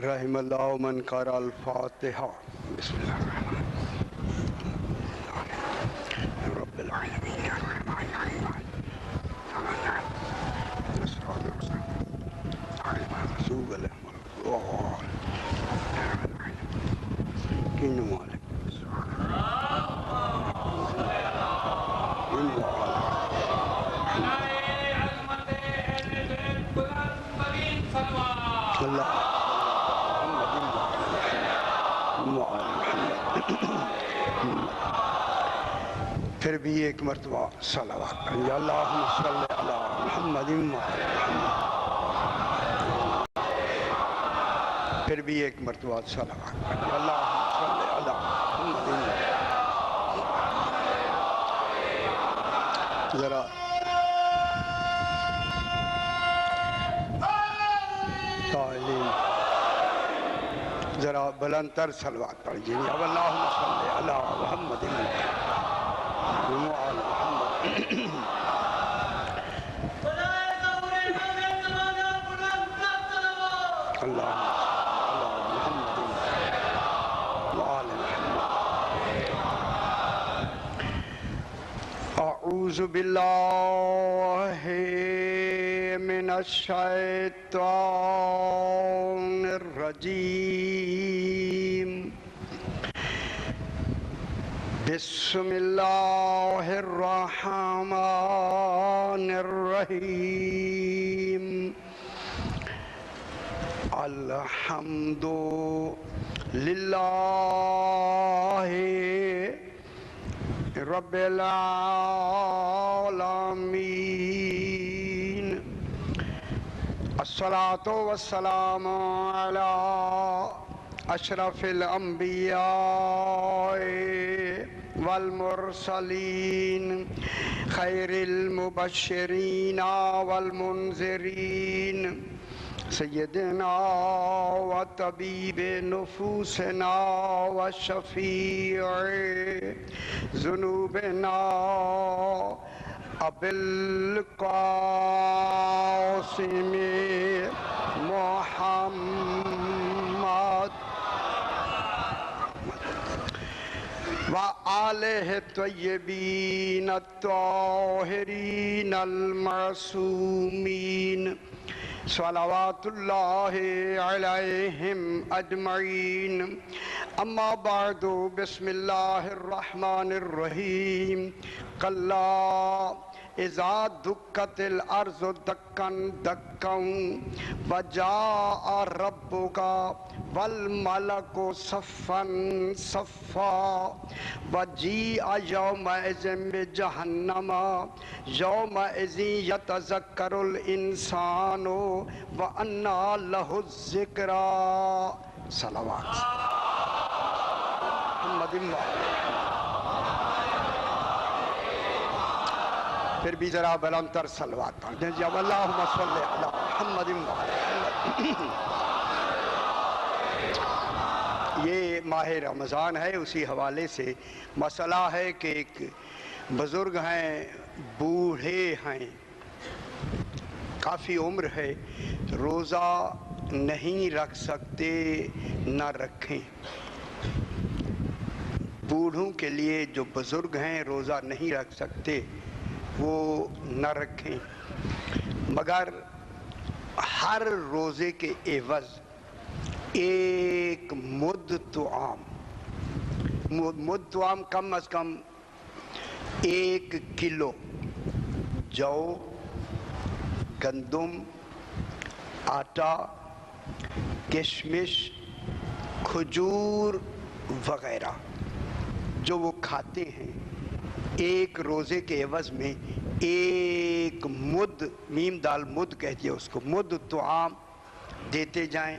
رحم اللہ من قرأ الفاتحہ بسم اللہ الرحمن رب العالمین الرحمن الرحیم الصراط پھر بھی ایک مرتبہ صلوات یا اللہم صلی علی محمد پھر بھی ایک مرتبہ صلوات یا اللہم صلی علی محمد ذرا ذرا بلند تر صلوات پڑھیے یا اللہم صلی علی محمد اعوذ باللہ من الشیطان الرجیم بسم اللہ الرحمن الرحیم الحمد للہ رب العالمین الصلاة والسلام علی اشرف الانبیاء والمرسلین خیر المبشرین والمنذرین سیدنا و طبیب نفوسنا و شفیع ذنوبنا ابی القاسم محمد وآلہ الطیبین الطاہرین المعصومین صلوات اللہ علیہم اجمعین اما بعد بسم اللہ الرحمن الرحیم کلا اذا دکت الارض دکن دکن وجاء ربک والملک صفا صفا وجیء یومئذ بجہنم یومئذ یتذکر الانسان وانى لہ الذکریٰ صلوات محمد پھر بھی ذرا بلند تر صلوات پڑھیں یا اللہم صلی علی محمد یہ ماہ رمضان ہے، اسی حوالے سے مسئلہ ہے کہ ایک بزرگ ہیں، بوڑھے ہیں، کافی عمر ہے، روزہ نہیں رکھ سکتے، نہ رکھیں۔ بوڑھوں کے لیے جو بزرگ ہیں روزہ نہیں رکھ سکتے وہ نہ رکھیں، مگر ہر روزے کے عوض ایک مد طعام کم از کم 1 کلو جو، گندم، آٹا، کشمش، کھجور وغیرہ جو وہ کھاتے ہیں، ایک روزے کے عوض میں 1 مد، میم دال مد کہتی ہے اس کو، مد طعام دیتے جائیں۔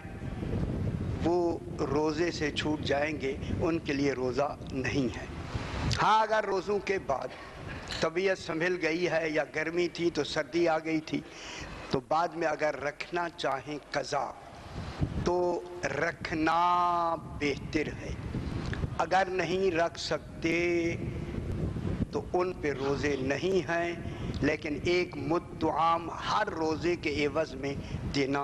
وہ روزے سے چھوٹ جائیں گے، ان کے لیے روزہ نہیں ہے۔ ہاں اگر روزوں کے بعد طبیعت سنبھل گئی ہے یا گرمی تھی تو سردی آ گئی تھی تو بعد میں اگر رکھنا چاہیں قضا تو رکھنا بہتر ہے، اگر نہیں رکھ سکتے تو ان پہ روزے نہیں ہیں، لیکن 1 مد طعام ہر روزے کے عوض میں دینا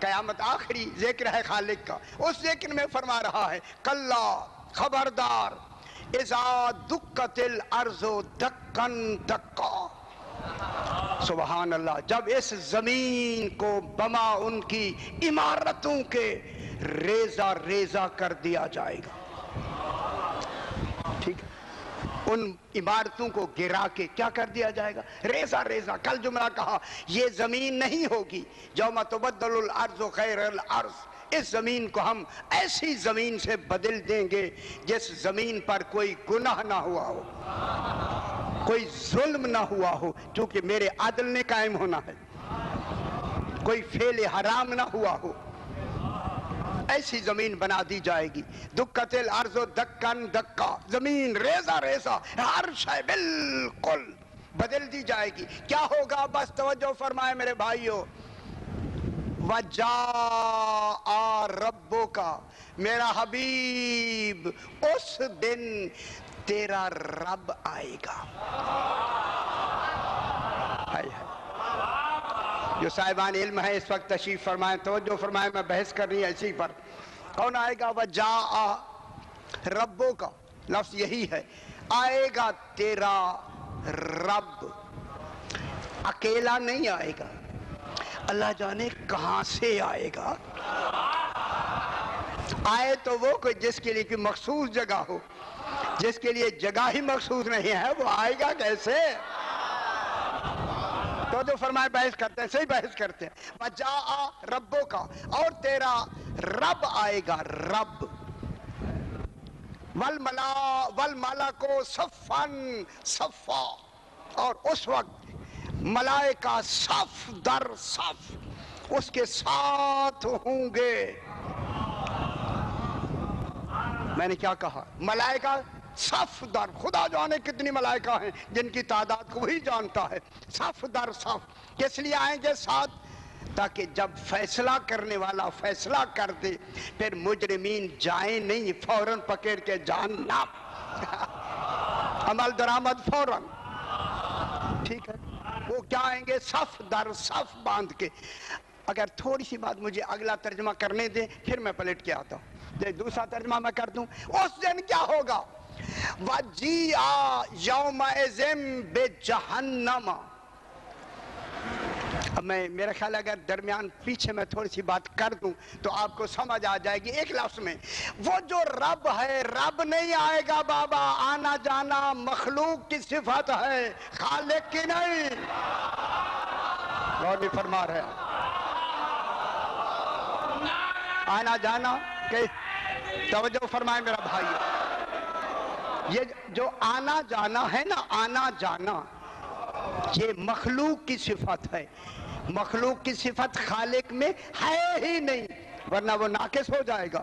قیامت آخری ذکر ہے خالق کا. اس ذکر میں فرما رہا ہے کلا خبردار اذا دکت الارض دکن دکا. سبحان اللہ. جب اس زمین کو بما ان کی عمارتوں کے ریزہ ریزہ کر دیا جائے گا. ٹھیک ہے, ان عمارتوں کو گرا کے کیا کر دیا جائے گا؟ ریزہ ریزہ. کل جملہ کہا یہ زمین نہیں ہوگی یوم تبدل الارض غیر الارض. اس زمین کو ہم ایسی زمین سے بدل دیں گے جس زمین پر کوئی گناہ نہ ہوا ہو, کوئی ظلم نہ ہوا ہو, چونکہ میرے عدل نے قائم ہونا ہے, کوئی فعل حرام نہ ہوا ہو. ایسی زمین بنا دی جائے گی. دکت الارض دکن دکا. زمین ریزہ ریزہ, ہر شے بالکل بدل دی جائے گی. کیا ہوگا؟ بس توجہ فرمائے میرے بھائیو. وَجَاءَ رَبُّكَ, میرا حبیب اس دن تیرا رب آئے گا. جو صاحبان علم ہے اس وقت تشریف فرمائیں, توجہ فرمائیں, میں بحث کر رہی ہوں اسی پر. کون آئے گا؟ وَجَاءَ رَبُّكَ, لفظ یہی ہے, آئے گا تیرا رب. اکیلا نہیں آئے گا, اللہ جانے کہاں سے آئے گا. آئے تو وہ کوئی جس کے لیے کوئی مخصوص جگہ ہو, جس کے لیے جگہ ہی مخصوص نہیں ہے وہ آئے گا کیسے؟ تو جو فرمائے بحث کرتے ہیں, صحیح بحث کرتے ہیں. وَجَاءَ رَبُّكَ, اور تیرا رب آئے گا. رب وَالْمَلَكُ صَفًّا صَفًّا, اور اس وقت ملائکہ صف در صف اس کے ساتھ ہوں گے. میں نے کیا کہا؟ ملائکہ صف در, خدا جانے کتنی ملائکہ ہیں جن کی تعداد کو وہی جانتا ہے. صف در صف کس لیے آئیں گے ساتھ؟ تاکہ جب فیصلہ کرنے والا فیصلہ کر دے پھر مجرمین جائیں نہیں, فوراً پکڑ کے جان نہ عمل درآمد فوراً. ٹھیک ہے, وہ کیا آئیں گے؟ صف در صف باندھ کے. اگر تھوڑی سی بات مجھے اگلا ترجمہ کرنے دیں پھر میں پلٹ کے آتا ہوں. دوسرا ترجمہ میں کر دوں. اس دن کیا ہوگا؟ وَجِيءَ يَوْمَئِذٍ بِجَهَنَّمَ. اب میں میرا خیال اگر درمیان پیچھے میں تھوڑی سی بات کر دوں تو آپ کو سمجھ آ جائے گی ایک لفظ میں. وہ جو رب ہے, رب نہیں آئے گا بابا, آنا جانا مخلوق کی صفت ہے, خالق کی نہیں. غور بھی فرما رہے ہیں. آنا جانا کہ توجہ فرمائے میرا بھائی, یہ جو آنا جانا ہے نا, آنا جانا یہ مخلوق کی صفت ہے. مخلوق کی صفت خالق میں ہے ہی نہیں, ورنہ وہ ناقص ہو جائے گا.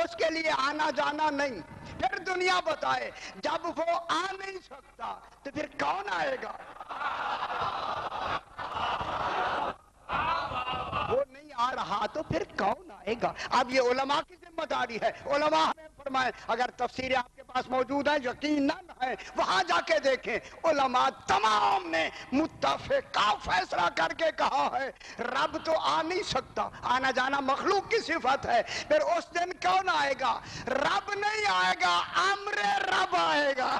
اس کے لیے آنا جانا نہیں. پھر دنیا بتائے جب وہ آ نہیں سکتا تو پھر کون آئے گا؟ وہ نہیں آ رہا تو پھر کون آئے گا؟ اب یہ علماء کی ذمہ داری ہے. علماء ہمیں فرمائیں, اگر تفسیریں آپ کے پاس موجود ہیں, یقیناً ہے, وہاں جا کے دیکھیں. علماء تمام نے متفقہ فیصلہ کر کے کہا ہے رب تو آ نہیں سکتا, آنا جانا مخلوق کی صفت ہے. پھر اس دن کون آئے گا؟ رب نہیں آئے گا, امر رب آئے گا.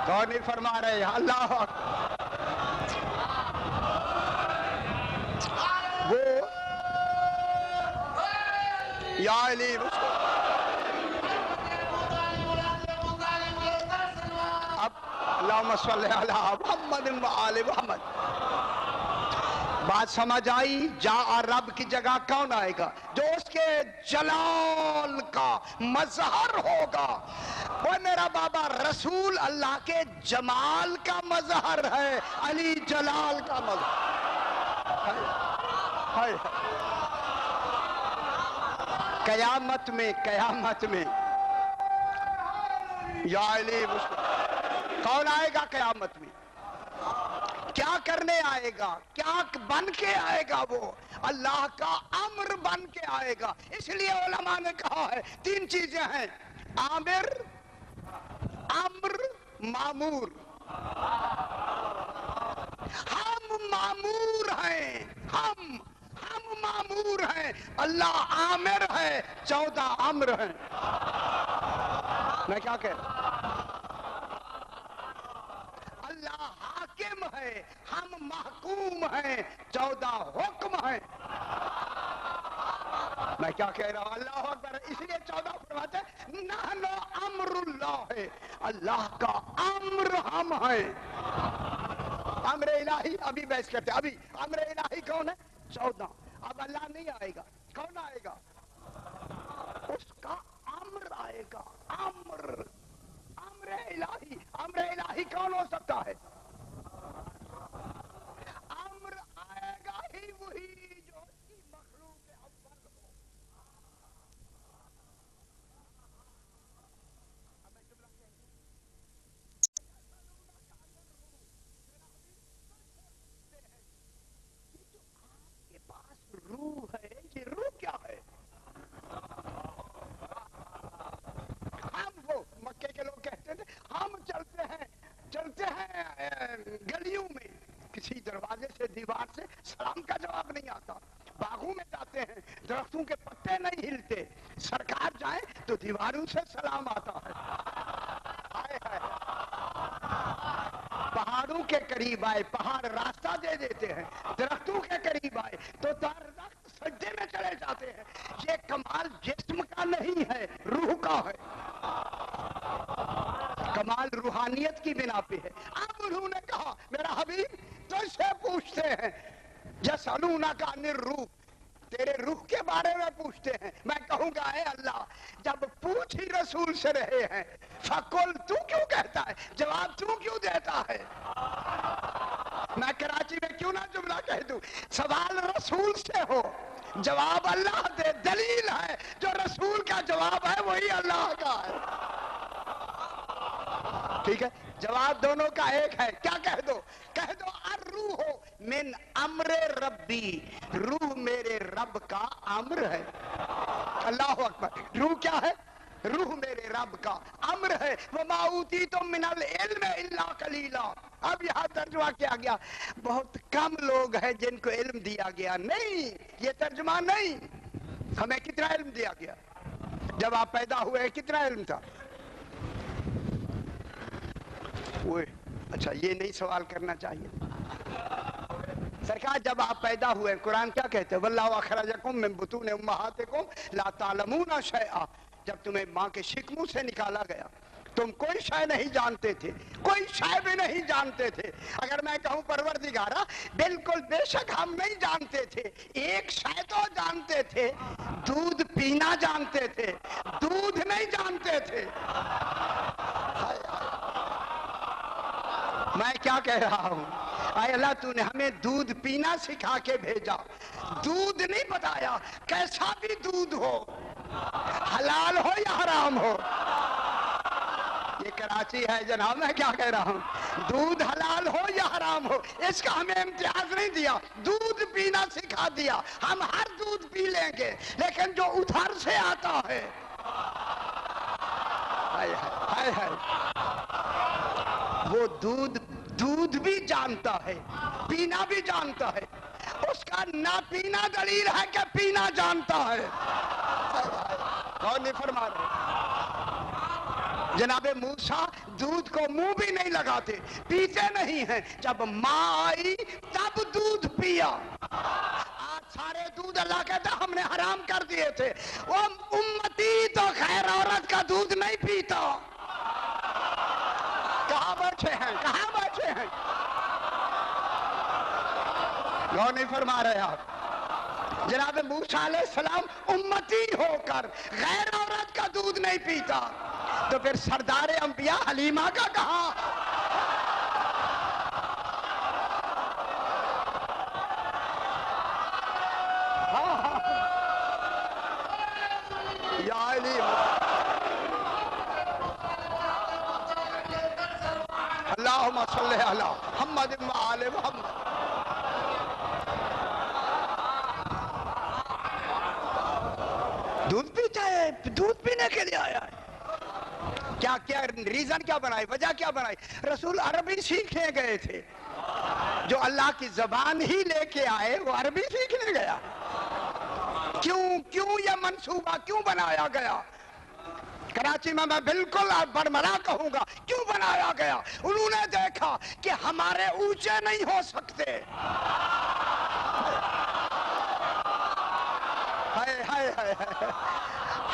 کون نہیں فرما رہے؟ اللہ وہ یا علی اب اللہم صلی علی محمد و آل محمد. بات سمجھ آئی؟ جا رب کی جگہ کون آئے گا؟ جو اس کے جلال کا مظہر ہوگا. وہ میرا بابا رسول اللہ کے جمال کا مظہر ہے, علی جلال کا مظہر. قیامت میں یا علی کون آئے گا قیامت میں؟ کیا کرنے آئے گا؟ کیا بن کے آئے گا؟ وہ اللہ کا امر بن کے آئے گا. اس لیے علماء نے کہا ہے تین چیزیں ہیں, آمر, امر, مامور. ہم معمور ہیں، ہم معمور ہیں، اللہ آمر ہے، 14 امر ہیں۔ میں کیا کہہ رہا ہوں؟ اللہ حاکم ہے، ہم محکوم ہیں، 14 حکم ہیں۔ میں کیا کہہ رہا ہوں؟ اللہ اکبر۔ اس لیے 14 فرماتے ہیں نحن امر اللہ ہے، اللہ کا امر ہم ہیں۔ امر الہی ابھی بحث کرتے ہیں، ابھی امر الہی کون ہے؟ 14۔ اب اللہ نہیں آئے گا، کون آئے گا؟ اس کا امر آئے گا، امر الہی۔ امر الہی کون ہو سکتا ہے؟ امر آئے گا ہی وہی جو اس کی مخلوق اول ہو۔ کے پاس روح ہے، یہ روح کیا ہے؟ ہم وہ مکے کے لوگ کہتے تھے ہم چلتے ہیں گلیوں میں، کسی دروازے سے دیوار سے سلام کا جواب نہیں آتا، باغوں میں جاتے ہیں درختوں کے پتے نہیں ہلتے، سرکار جائیں تو دیواروں سے سلام آتا ہے۔ ہائے ہائے، پہاڑوں کے قریب آئے پہاڑ راستہ دے دیتے ہیں، درختوں کے قریب آئے تو درخت سجدے میں چلے جاتے ہیں۔ یہ کمال جسم کا نہیں ہے، روح کا ہے، کمال روحانیت کی بنا پہ ہے۔ اب انہوں نے کہا میرا حبیب تجھ سے پوچھتے ہیں، یسألونک عن الروح، تیرے روح کے بارے میں پوچھتے ہیں۔ میں کہوں گا اے اللہ جب پوچھ ہی رسول سے رہے ہیں فقل، تو کیوں کہتا ہے، جواب تو کیوں دیتا ہے؟ میں کراچی میں کیوں نہ جملہ کہہ دوں، سوال رسول سے ہو جواب اللہ دے، دلیل ہے جو رسول کا جواب ہے وہی اللہ کا ہے۔ ٹھیک ہے، جواب دونوں کا ایک ہے، کیا کہہ دو؟ کہہ دو الروح من امر ربی، روح میرے رب کا امر ہے۔ اللہ اکبر، روح کیا ہے؟ روح میرے رب کا امر ہے۔ وما اوتیتم من العلم الا قلیلا۔ اب یہاں ترجمہ کیا گیا بہت کم لوگ ہیں جن کو علم دیا گیا، نہیں، یہ ترجمہ نہیں۔ ہمیں کتنا علم دیا گیا؟ جب آپ پیدا ہوئے کتنا علم تھا؟ اچھا یہ نہیں سوال کرنا چاہیے سرکار، جب آپ پیدا ہوئے قرآن کیا کہتے ہیں؟ واللہ اخرجکم من بطون امہاتکم لا تعلمون شیئا، جب تمہیں ماں کے شکموں سے نکالا گیا تم کوئی شے نہیں جانتے تھے، کوئی شے بھی نہیں جانتے تھے۔ اگر میں کہوں پروردگارا بالکل بے شک ہم نہیں جانتے تھے، ایک شے تو جانتے تھے، دودھ پینا جانتے تھے، دودھ نہیں جانتے تھے۔ میں کیا کہہ رہا ہوں؟ اے اللہ تو نے ہمیں دودھ پینا سکھا کے بھیجا، دودھ نہیں بتایا، کیسا بھی دودھ ہو، حلال ہو یا حرام ہو۔ یہ کراچی ہے جناب، میں کیا کہہ رہا ہوں، دودھ حلال ہو یا حرام ہو اس کا ہمیں امتیاز نہیں دیا، دودھ پینا سکھا دیا۔ ہم ہر دودھ پی لیں گے لیکن جو ادھر سے آتا ہے، ہائے ہائے، وہ دودھ بھی جانتا ہے، پینا بھی جانتا ہے، اس کا نہ پینا دلیل ہے کہ پینا جانتا ہے۔ کون نہیں فرما رہے؟ جناب موسیٰ دودھ کو منہ بھی نہیں لگاتے، پیتے نہیں ہیں، جب ماں آئی تب دودھ پیا۔ آج سارے دودھ اللہ کہتا ہم نے حرام کر دیے تھے، وہ امتی تو خیر عورت کا دودھ نہیں پیتا۔ کہاں بیٹھے ہیں، کہاں بیٹھے ہیں؟ غور نہیں فرما رہے آپ؟ جناب موسیٰ علیہ السلام امتی ہو کر غیر عورت کا دودھ نہیں پیتا، تو پھر سردار انبیاء حلیمہ کا کہاں؟ یا علیم اللہم صلی علی محمد و آل محمد۔ دودھ پیتا ہے، دودھ پینے کے لیے آیا ہے۔ کیا ریزن کیا بنائی، وجہ کیا بنائی؟ رسول عربی سیکھنے گئے تھے، جو اللہ کی زبان ہی لے کے آئے وہ عربی سیکھنے گیا؟ کیوں یہ منصوبہ کیوں بنایا گیا؟ کراچی میں بالکل برملا کہوں گا کیوں بنایا گیا؟ انہوں نے دیکھا کہ ہمارے اونچے نہیں ہو سکتے،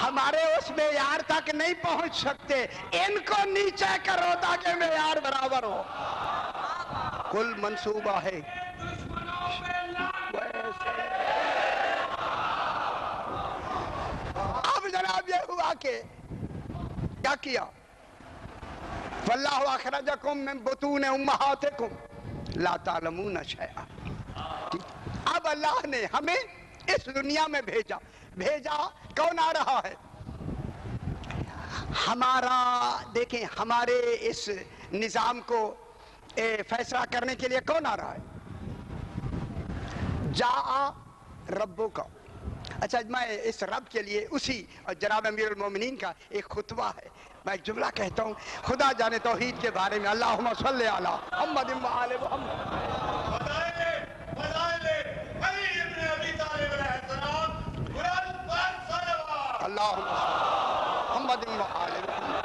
ہمارے اس معیار تک نہیں پہنچ سکتے، ان کو نیچے کرو تاکہ معیار برابر ہو۔ کل منصوبہ ہے اب جناب یہ ہوا کہ کیا کیا؟ وَاللَّهُ أَخْرَجَكُم مِّن بُطُونِ أُمَّهَاتِكُمْ لَا تَعْلَمُونَ شَيْئًا۔ اب اللہ نے ہمیں اس دنیا میں بھیجا کون آ رہا ہے؟ ہمارا دیکھیں ہمارے اس نظام کو فیصلہ کرنے کے لیے کون آ رہا ہے؟ جاء ربک۔ اچھا میں اس رب کے لیے اسی جناب امیر المومنین کا ایک خطبہ ہے، میں ایک جملہ کہتا ہوں، خدا جانے توحید کے بارے میں، اللہم صلی علی محمد و آل محمد۔ اللہم محمد و آل محمد۔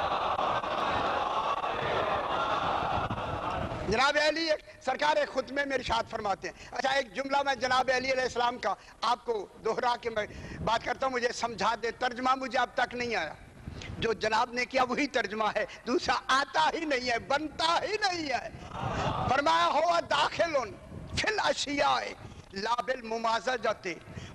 جناب علی سرکار ایک خطبے میں ارشاد فرماتے ہیں، اچھا ایک جملہ میں جناب علی علیہ السلام کا آپ کو دوہرا کے میں بات کرتا ہوں، مجھے سمجھا دے، ترجمہ مجھے اب تک نہیں آیا، جو جناب نے کیا وہی ترجمہ ہے، دوسرا آتا ہی نہیں ہے، بنتا ہی نہیں ہے۔ فرمایا ہوا داخل فی الاشیاء لا بالممازجۃ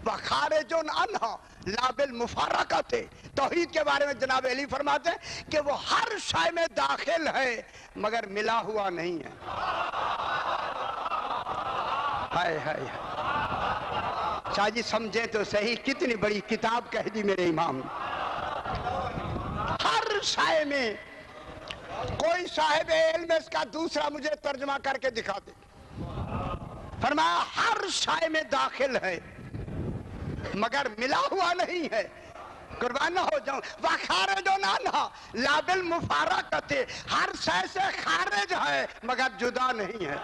وخارج عنہا لا بالمفارقۃ۔ توحید کے بارے میں جناب علی فرماتے ہیں کہ وہ ہر شے میں داخل ہے مگر ملا ہوا نہیں ہے۔ ہائے ہائے شاہ جی سمجھیں تو صحیح، کتنی بڑی کتاب کہہ دی میرے امام نے۔ ہر شے میں، کوئی صاحب علم اس کا دوسرا مجھے ترجمہ کر کے دکھا دے۔ فرمایا ہر شے میں داخل ہے مگر ملا ہوا نہیں ہے، قربان نہ ہو جاؤں، وَخَارِجٌ عَنْهَا لَا بِالْمُفَارَقَةِ، ہر شے سے خارج ہے مگر جدا نہیں ہے۔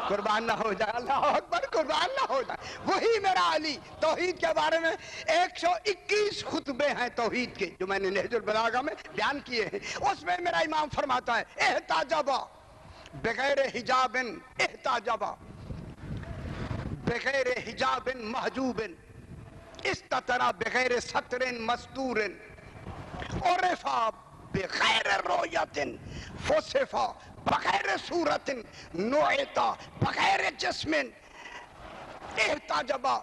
قربان نہ ہو جائے، اللہ اکبر، قربان نہ ہو جائے، وہی میرا علی توحید کے بارے میں 121 خطبے ہیں توحید کے جو میں نے نہج البلاغہ میں بیان کیے ہیں، اس میں میرا امام فرماتا ہے احتجبا بغیر حجاب، احتجبا بغیر حجاب محجوب، استترا بغیر ستر مستور، عرفا بغیر رؤیت، فصفا بغیر صورت، نعتا بغیر جسم، احتجبا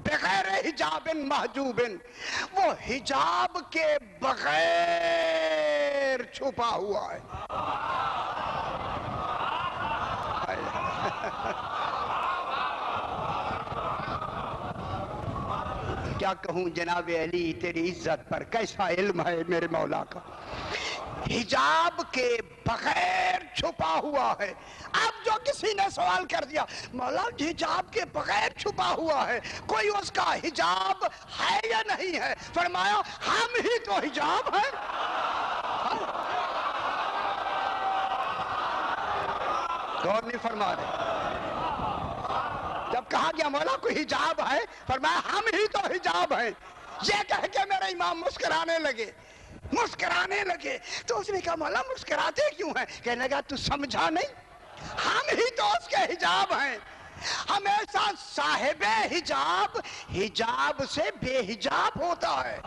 بغیر حجاب محجوب، وہ حجاب کے بغیر چھپا ہوا ہے۔ کیا کہوں جناب علی تیری عزت پر، کیسا علم ہے میرے مولا کا، حجاب کے بغیر چھپا ہوا ہے۔ اب جو کسی نے سوال کر دیا مولا حجاب کے بغیر چھپا ہوا ہے، کوئی اس کا حجاب ہے یا نہیں ہے؟ فرمایا ہم ہی تو حجاب ہیں۔ غور نہیں فرما رہے، جب کہا گیا مولا کوئی حجاب ہے، فرمایا ہم ہی تو حجاب ہیں۔ یہ کہہ کے میرے امام مسکرانے لگے، تو اس نے کہا مولا مسکراتے کیوں ہیں؟ کہنے لگا تو سمجھا نہیں، ہم ہی تو اس کے حجاب ہیں۔ ہمیشہ صاحب حجاب حجاب سے بے حجاب ہوتا ہے۔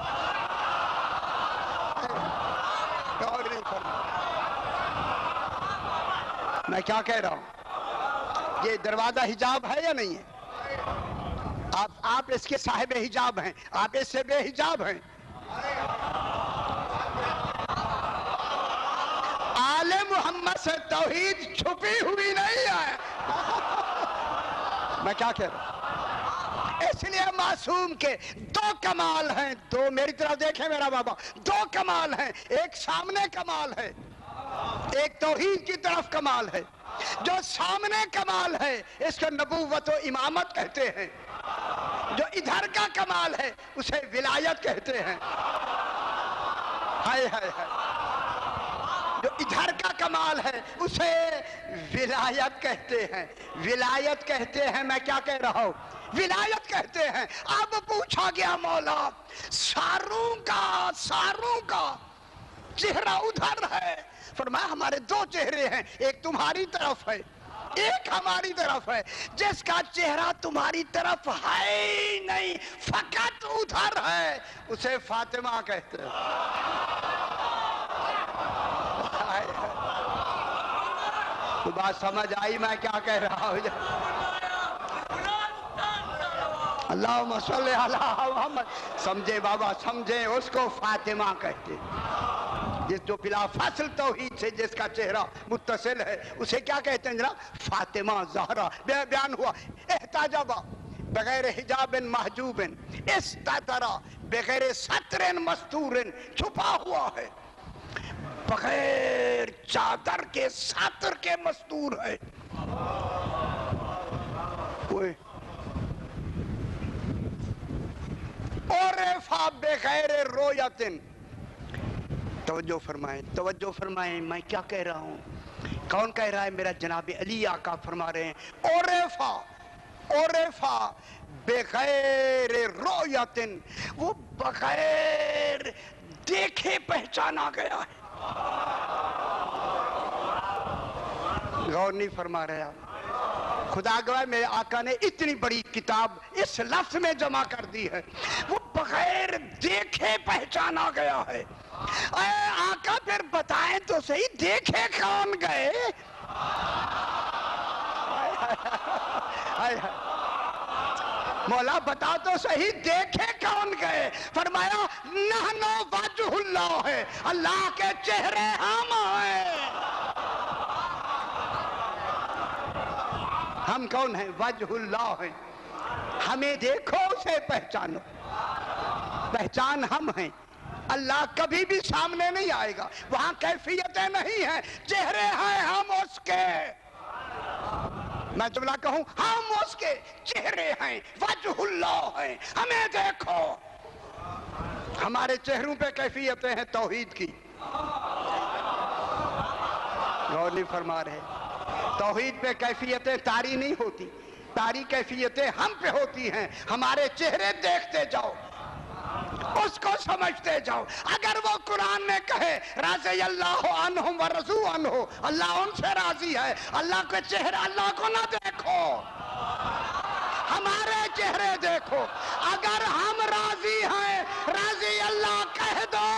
غور نہیں فرما، میں کیا کہہ رہا ہوں، یہ دروازہ حجاب ہے یا نہیں ہے؟ آپ اس کے صاحب حجاب ہیں، آپ اس سے بے حجاب ہیں۔ آل محمد سے توحید چھپی ہوئی نہیں ہے۔ میں کیا کہہ رہا ہوں، اس لیے معصوم کے دو کمال ہیں، دو، میری طرف دیکھیں میرا بابا، دو کمال ہیں، ایک سامنے کمال ہے، ایک توحید کی طرف کمال ہے۔ جو سامنے کمال ہے اس کو نبوت و امامت کہتے ہیں، جو ادھر کا کمال ہے اسے ولایت کہتے ہیں۔ ہائے ہائے ہائے، جو ادھر کا کمال ہے اسے ولایت کہتے ہیں، ولایت کہتے ہیں۔ میں کیا کہہ رہا ہوں؟ ولایت کہتے ہیں۔ اب پوچھا گیا مولا ساروں کا چہرہ ادھر ہے، فرمایا ہمارے دو چہرے ہیں، ایک تمہاری طرف ہے ایک ہماری طرف ہے، جس کا چہرہ تمہاری طرف ہے ہی نہیں فقط ادھر ہے اسے فاطمہ کہتے ہیں۔ تو بات سمجھ آئی میں کیا کہہ رہا ہوں؟ اللہم صلی علی محمد۔ سمجھے بابا، سمجھے، اس کو فاطمہ کہتے ہیں۔ جس جو بلا فاصل توحید سے جس کا چہرہ متصل ہے اسے کیا کہتے ہیں جناب؟ فاطمہ زہرا۔ بیان ہوا احتجابا بغیر حجاب محجوب، استترا بغیر ستر مستور، چھپا ہوا ہے بغیر چادر کے ساتر کے مستور ہے۔ عرفا بغیر رویت، توجہ فرمائیں میں کیا کہہ رہا ہوں؟ کون کہہ رہا ہے؟ میرا جناب علی آقا فرما رہے ہیں عرفا بغیر رویت، وہ بغیر دیکھے پہچانا گیا ہے۔ غور نہیں فرما رہے آپ؟ خدا گواہ میرے آقا نے اتنی بڑی کتاب اس لفظ میں جمع کر دی ہے، وہ بغیر دیکھے پہچانا گیا ہے۔ اے آقا پھر بتائیں تو صحیح دیکھے کون گئے؟ مولا بتا تو صحیح دیکھے کون گئے؟ فرمایا نحنو وجہ اللہ ہے، اللہ کے چہرے ہم ہیں۔ ہم کون ہیں؟ وجہ اللہ ہیں۔ ہمیں دیکھو اسے پہچانو، پہچان ہم ہیں۔ اللہ کبھی بھی سامنے نہیں آئے گا، وہاں کیفیتیں نہیں ہیں، چہرے ہیں ہم اس کے۔ میں جملہ کہوں، ہم اس کے چہرے ہیں، وجہ اللہ ہیں، ہمیں دیکھو۔ ہمارے چہروں پہ کیفیتیں ہیں توحید کی، غور نہیں فرما رہے؟ توحید پہ کیفیتیں طاری نہیں ہوتی، طاری کیفیتیں ہم پہ ہوتی ہیں۔ ہمارے چہرے دیکھتے جاؤ، اس کو سمجھتے جاؤ۔ اگر وہ قرآن میں کہے رضی اللہ عنہم ورضوا عنہ، اللہ ان سے راضی ہے، اللہ کے چہرے اللہ کو نہ دیکھو، ہمارے چہرے دیکھو۔ اگر ہم راضی ہیں رضی اللہ کہہ دو۔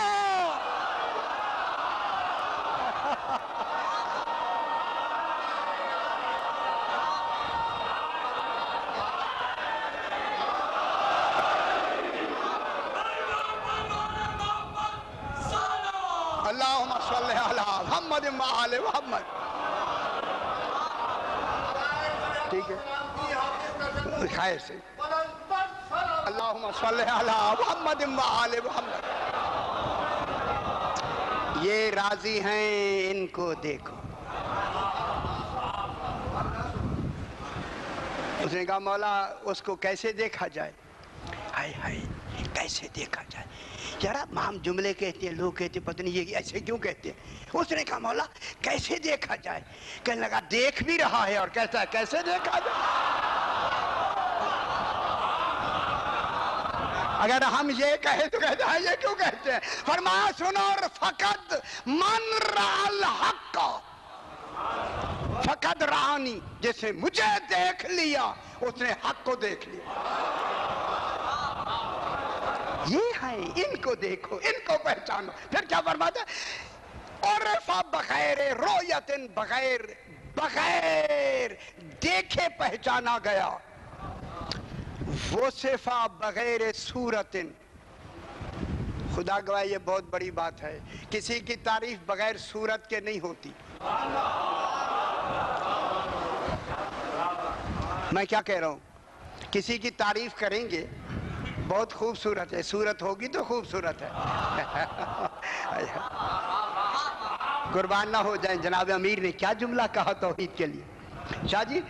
اللہم صلی علی محمد وآل محمد۔ ٹھیک ہے خیر سے، اللہم صلی علی محمد وآل محمد۔ یہ راضی ہیں، ان کو دیکھو۔ اس نے کہا مولا اس کو کیسے دیکھا جائے؟ ہائے ہائے کیسے دیکھا جائے؟ یار ہم جملے کہتے ہیں، لوگ کہتے ہیں پتہ نہیں یہ ایسے کیوں کہتے ہیں۔ اس نے کہا مولا کیسے دیکھا جائے؟ کہنے لگا دیکھ بھی رہا ہے اور کہتا ہے کیسے دیکھا جائے؟ اگر ہم یہ کہیں تو کہتا ہے یہ کیوں کہتے ہیں؟ فرمایا سنو، فقط من رأى الحق فقط رانی، جس نے مجھے دیکھ لیا اس نے حق کو دیکھ لیا۔ یہ ہیں، ان کو دیکھو، ان کو پہچانو۔ پھر کیا فرماتا ہے؟ عرفا بغیر رویت، بغیر دیکھے پہچانا گیا۔ وصفا بغیر صورت، خدا گواہ یہ بہت بڑی بات ہے، کسی کی تعریف بغیر صورت کے نہیں ہوتی۔ میں کیا کہہ رہا ہوں؟ کسی کی تعریف کریں گے بہت خوبصورت ہے، صورت ہوگی تو خوبصورت ہے۔ قربان نہ ہو جائیں، جناب امیر نے کیا جملہ کہا توحید کے لیے؟ شاہ جی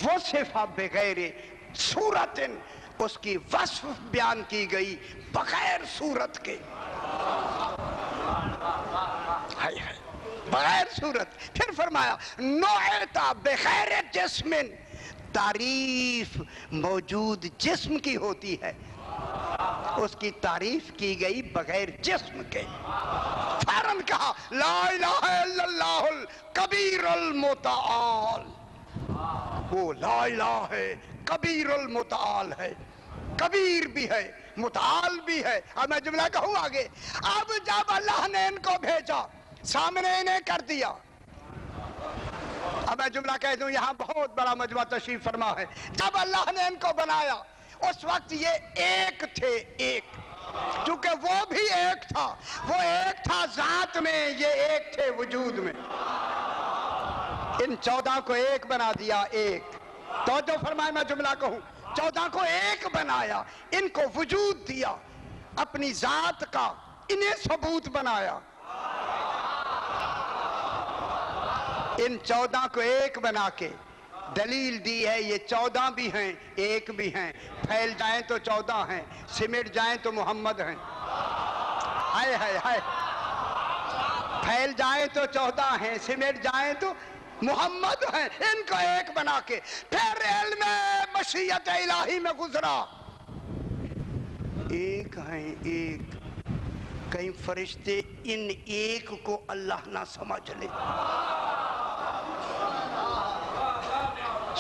وصف بغیر صورت، اس کی وصف بیان کی گئی بغیر صورت کے۔ بغیر صورت. پھر فرمایا نوعتا بخیر جسم، تعریف موجود جسم کی ہوتی ہے، اس کی تعریف کی گئی بغیر جسم کے. فوراً کہا لا الہ الا اللہ الکبیر المتعال. وہ لا الہ ہے، کبیر المتعال ہے، کبیر بھی ہے، متعال بھی ہے. اب میں جملہ کہوں آگے. اب جب اللہ نے ان کو بھیجا، سامنے انہیں کر دیا. اب میں جملہ کہہ دوں، یہاں بہت بڑا مجمع تشریف فرما ہے. جب اللہ نے ان کو بنایا، اس وقت یہ ایک تھے، ایک. چونکہ وہ بھی ایک تھا، وہ ایک تھا ذات میں، یہ ایک تھے وجود میں. ان 14 کو ایک بنا دیا. ایک توجہ فرمائے، میں جملہ کہوں. 14 کو ایک بنایا، ان کو وجود دیا، اپنی ذات کا انہیں ثبوت بنایا. ان 14 کو ایک بنا کے دلیل دی ہے یہ 14 بھی ہیں، ایک بھی ہیں. پھیل جائیں تو 14 ہیں، سمٹ جائیں تو محمد ہیں. ہائے ہائے ہائے. پھیل جائیں تو 14 ہیں، سمٹ جائیں تو محمد ہیں. ان کو ایک بنا کے پھر علم مشیت الہی میں گزرا. ایک ہیں، ایک. کہیں فرشتے ان ایک کو اللہ نہ سمجھ لے.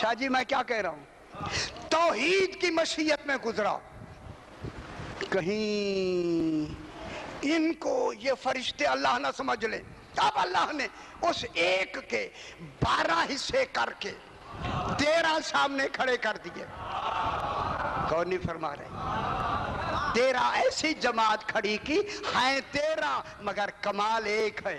شاہ جی میں کیا کہہ رہا ہوں؟ توحید کی مشیت میں گزرا. کہیں ان کو یہ فرشتے اللہ نہ سمجھ لے. اب اللہ نے اس ایک کے 12 حصے کر کے 13 سامنے کھڑے کر دیے. کون نہیں فرما رہے؟ 13 ایسی جماعت کھڑی کی ہیں 13 مگر کمال ایک ہے،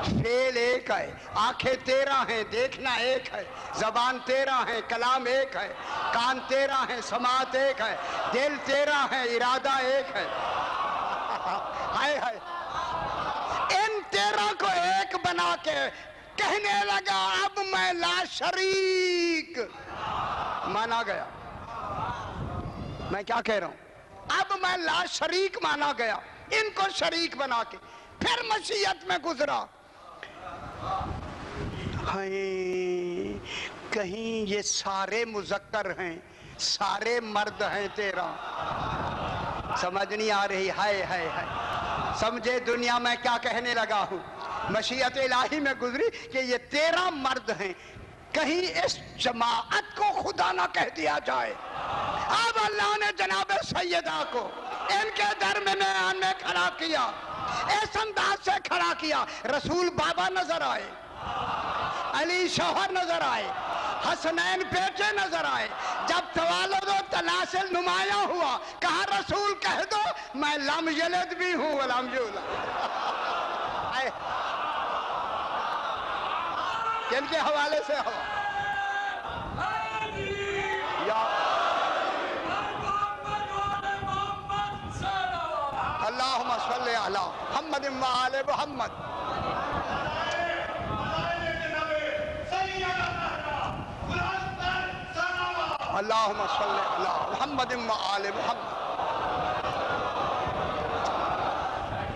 فعل ایک ہے. آنکھیں 13 ہیں، دیکھنا ایک ہے. زبان 13 ہے، کلام ایک ہے. کان 13 ہیں، سماعت ایک ہے. دل 13 ہے، ارادہ ایک ہے. ہائے ہائے. ان 13 کو ایک بنا کے کہنے لگا اب میں لا شریک مانا گیا. میں کیا کہہ رہا ہوں؟ اب میں لا شریک مانا گیا. ان کو شریک بنا کے پھر مشیت میں گزرا. کہیں یہ سارے مذکر ہیں، سارے مرد ہیں 13. سمجھ نہیں آ رہی؟ ہائے ہائے ہائے. سمجھے دنیا میں کیا کہنے لگا ہوں؟ مشیت الہی میں گزری کہ یہ 13 مرد ہیں. کہیں اس جماعت کو خدا نہ کہہ دیا جائے. اب اللہ نے جناب سیدہ کو ان کے درمیان میں کھڑا کیا، اس انداز سے کھڑا کیا. رسول بابا نظر آئے، علی شوہر نظر آئے، حسنین بیٹے نظر آئے. جب توالد و تناسل نمایاں ہوا، کہا رسول کہہ دو میں لم یلد بھی ہوں ولم یولد. کن کے حوالے سے ہوا؟ اللہم صلی علی محمد و آل محمد. اللہم صلی علی محمد و آل محمد.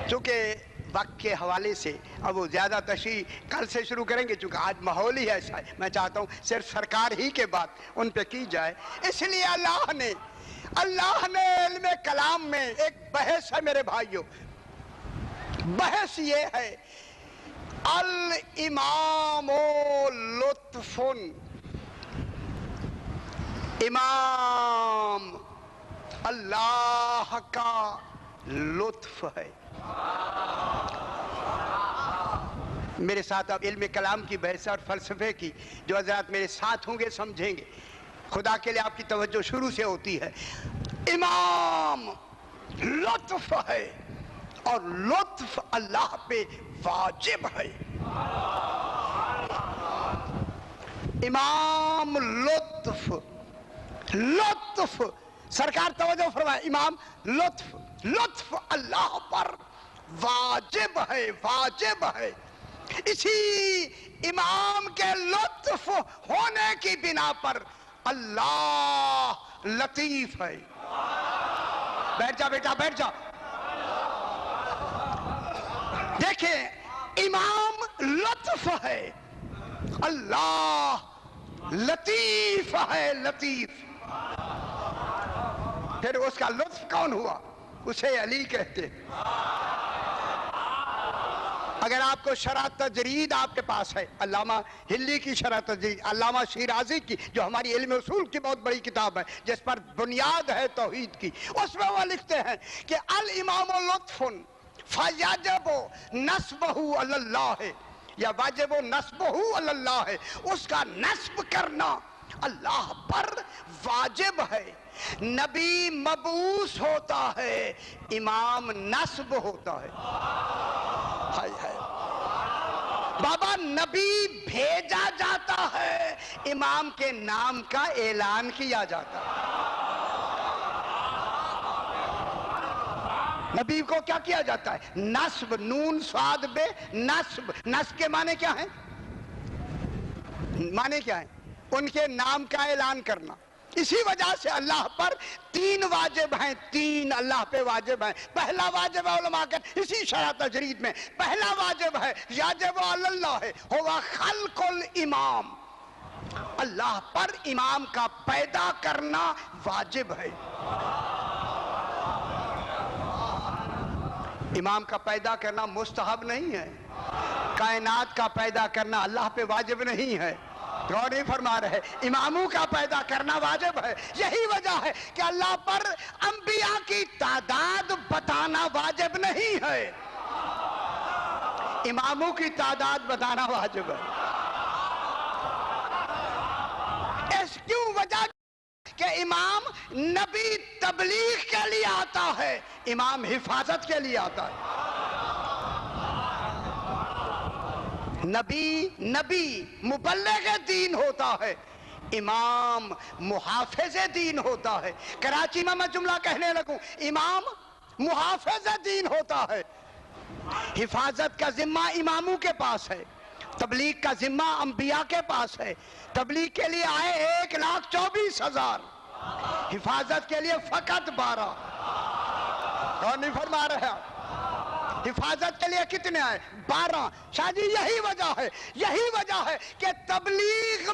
چونکہ وقت کے حوالے سے اب وہ زیادہ تشریح کل سے شروع کریں گے، چونکہ آج ماحول ہی ایسا ہے. میں چاہتا ہوں صرف سرکار ہی کے بات ان پہ کی جائے. اس لیے اللہ نے علم کلام میں ایک بحث ہے میرے بھائیوں. بحث یہ ہے الامام لطف. امام اللہ کا لطف ہے. میرے ساتھ اب علم کلام کی بحث اور فلسفے کی جو حضرات میرے ساتھ ہوں گے سمجھیں گے. خدا کے لیے آپ کی توجہ شروع سے ہوتی ہے. امام لطف ہے اور لطف اللہ پہ واجب ہے. امام لطف، لطف سرکار توجہ فرمائے. امام لطف، لطف اللہ پر واجب ہے، واجب ہے. اسی امام کے لطف ہونے کی بنا پر اللہ لطیف ہے. بیٹھ جا بیٹا، بیٹھ جا. دیکھیں امام لطف ہے، اللہ لطیف ہے، لطیف۔ پھر اس کا لطف کون ہوا؟ اسے علی کہتے۔ اگر آپ کو شرح تجرید آپ کے پاس ہے، علامہ ہلی کی شرح تجرید، علامہ شیرازی کی جو ہماری علم اصول کی بہت بڑی کتاب ہے جس پر بنیاد ہے توحید کی، اس میں وہ لکھتے ہیں کہ الامام لطف فیجب نسبہ علی اللہ، یا واجب نسبہ علی اللہ، اس کا نسب کرنا اللہ پر واجب ہے۔ نبی مبعوث ہوتا ہے، امام نسب ہوتا ہے۔ بابا نبی بھیجا جاتا ہے، امام کے نام کا اعلان کیا جاتا ہے۔ نبی کو کیا کیا جاتا ہے؟ نسب، نون صاد بے نسب۔ نسب کے معنی کیا ہیں؟ معنی کیا ہیں؟ ان کے نام کا اعلان کرنا۔ اسی وجہ سے اللہ پر تین واجب ہیں، تین اللہ پہ واجب ہیں۔ پہلا واجب ہے علماء کے اسی شرح تجرید میں پہلا واجب ہے یاجب علی اللہ ہے، ہوا خلق الامام، اللہ پر امام کا پیدا کرنا واجب ہے۔ امام کا پیدا کرنا مستحب نہیں ہے، کائنات کا پیدا کرنا اللہ پہ واجب نہیں ہے۔ غور نہیں فرما رہے، اماموں کا پیدا کرنا واجب ہے۔ یہی وجہ ہے کہ اللہ پر انبیاء کی تعداد بتانا واجب نہیں ہے، اماموں کی تعداد بتانا واجب ہے۔ اس کیوں وجہ کہ امام نبی تبلیغ کے لیے آتا ہے، امام حفاظت کے لیے آتا ہے۔ نبی مبلغ دین ہوتا ہے، امام محافظ دین ہوتا ہے۔ کراچی میں جملہ کہنے لگوں، امام محافظ دین ہوتا ہے۔ حفاظت کا ذمہ اماموں کے پاس ہے، تبلیغ کا ذمہ انبیاء کے پاس ہے۔ تبلیغ کے لیے آئے 1,24,000، حفاظت کے لیے فقط 12۔ اور نہیں فرما رہے آپ؟ حفاظت کے لیے کتنے آئے؟ 12۔ شاہ جی یہی وجہ ہے کہ تبلیغ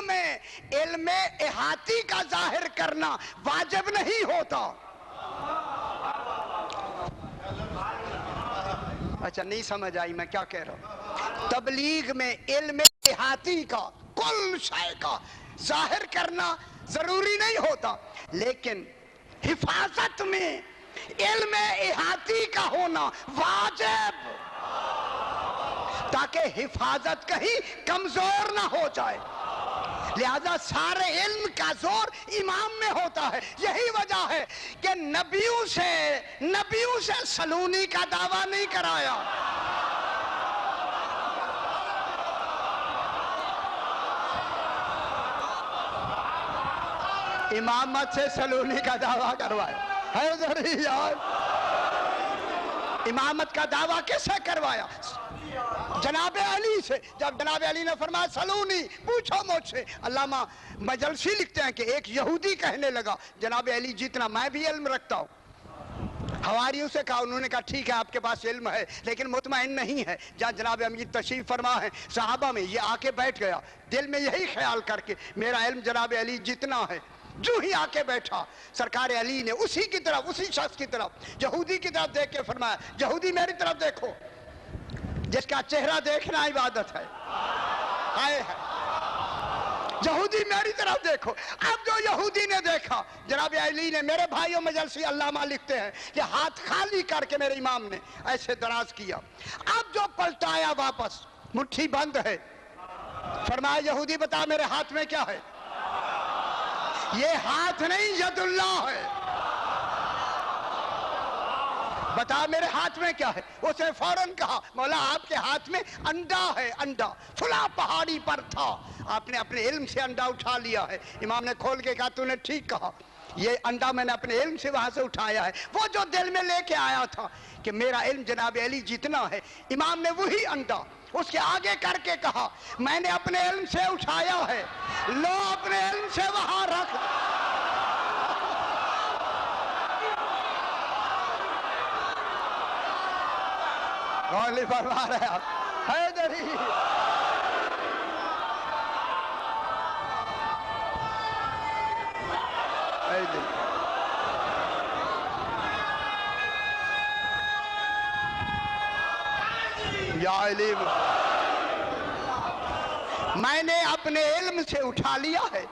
میں علم احاطی کا ظاہر کرنا واجب نہیں ہوتا۔ اچھا نہیں سمجھ آئی میں کیا کہہ رہا ہوں؟ تبلیغ میں علم احاطی کا، کل شے کا ظاہر کرنا ضروری نہیں ہوتا، لیکن حفاظت میں علم احاطی کا ہونا واجب، تاکہ حفاظت کہیں کمزور نہ ہو جائے۔ لہذا سارے علم کا زور امام میں ہوتا ہے۔ یہی وجہ ہے کہ نبیوں سے سلونی کا دعویٰ نہیں کرایا، امامت سے سلونی کا دعویٰ کروایا ہے۔ امامت کا دعویٰ کس سے کروایا؟ جناب علی سے۔ جب جناب علی نے فرمایا سلونی، پوچھو مجھ سے۔ علامہ مجلسی لکھتے ہیں کہ ایک یہودی کہنے لگا جناب علی جتنا میں بھی علم رکھتا ہوں۔ حواریوں سے کہا، انہوں نے کہا ٹھیک ہے آپ کے پاس علم ہے لیکن مطمئن نہیں ہے۔ جہاں جناب امیر تشریف فرما ہے صحابہ میں، یہ آ کے بیٹھ گیا دل میں یہی خیال کر کے میرا علم جناب علی جتنا ہے۔ جو ہی آ کے بیٹھا سرکار علی نے اسی کی طرف، اسی شخص کی طرف، یہودی کی طرف دیکھ کے فرمایا یہودی میری طرف دیکھو، جس کا چہرہ دیکھنا عبادت ہے۔ آئے ہے یہودی میری طرف دیکھو۔ اب جو یہودی نے دیکھا، جناب علی نے، میرے بھائیوں مجلسی علامہ لکھتے ہیں کہ ہاتھ خالی کر کے میرے امام نے ایسے دراز کیا۔ اب جو پلٹایا واپس، مٹھی بند ہے، فرمایا یہودی بتا میرے ہاتھ میں کیا ہے؟ یہ ہاتھ نہیں، ید اللہ ہے، بتا میرے ہاتھ میں کیا ہے؟ اس نے فوراً کہا مولا آپ کے ہاتھ میں انڈا ہے، انڈا فلاں پہاڑی پر تھا، آپ نے اپنے علم سے انڈا اٹھا لیا ہے۔ امام نے کھول کے کہا تو نے ٹھیک کہا، یہ انڈا میں نے اپنے علم سے وہاں سے اٹھایا ہے۔ وہ جو دل میں لے کے آیا تھا کہ میرا علم جناب علی جتنا ہے، امام نے وہی انڈا اس کے آگے کر کے کہا میں نے اپنے علم سے اٹھایا ہے، لو اپنے علم سے وہاں رکھ۔ کون فرما رہے آپ؟ حیدری حیدری یا علیم میں نے اپنے علم سے اٹھا لیا ہے،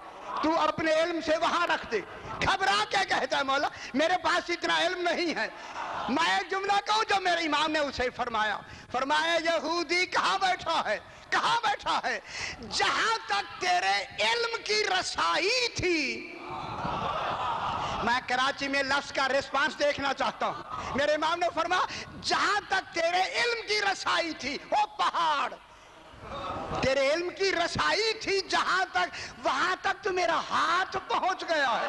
تو اپنے علم سے وہاں رکھ دے۔ گھبرا کے کہتا ہے مولا میرے پاس اتنا علم نہیں ہے۔ میں ایک جملہ کہوں جو میرے امام نے اسے فرمایا یہودی کہاں بیٹھا ہے، کہاں بیٹھا ہے؟ جہاں تک تیرے علم کی رسائی تھی۔ میں کراچی میں لفظ کا ریسپانس دیکھنا چاہتا ہوں۔ میرے امام نے فرمایا جہاں تک تیرے علم کی رسائی تھی وہ پہاڑ، تیرے علم کی رسائی تھی جہاں تک، وہاں تک تو میرا ہاتھ پہنچ گیا ہے۔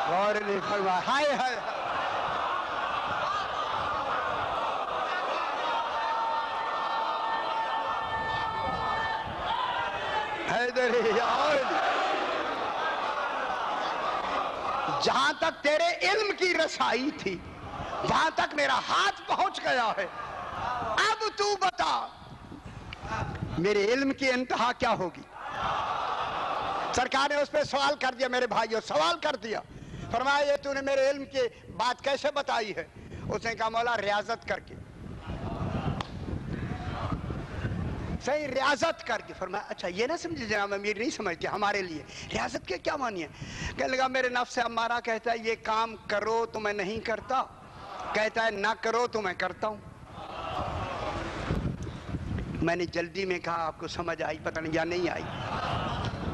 غور نہیں فرمایا، ہائے ہائے حیدری اور جہاں تک تیرے علم کی رسائی تھی وہاں تک میرا ہاتھ پہنچ گیا ہے۔ اب تو بتا میرے علم کی انتہا کیا ہوگی؟ سرکار نے اس پہ سوال کر دیا، میرے بھائیوں سوال کر دیا۔ فرمایا یہ تو نے میرے علم کی بات کیسے بتائی ہے؟ اس نے کہا مولا ریاضت کر کے، صحیح ریاضت کر کے۔ فرمایا اچھا یہ نہ سمجھے جناب امیر نہیں سمجھتے ہمارے لیے ریاضت کے کیا معنی ہے؟ کہنے لگا میرے نفس امارہ کہتا ہے یہ کام کرو تو میں نہیں کرتا، کہتا ہے نہ کرو تو میں کرتا ہوں۔ میں نے جلدی میں کہا آپ کو سمجھ آئی پتہ نہیں یا نہیں آئی؟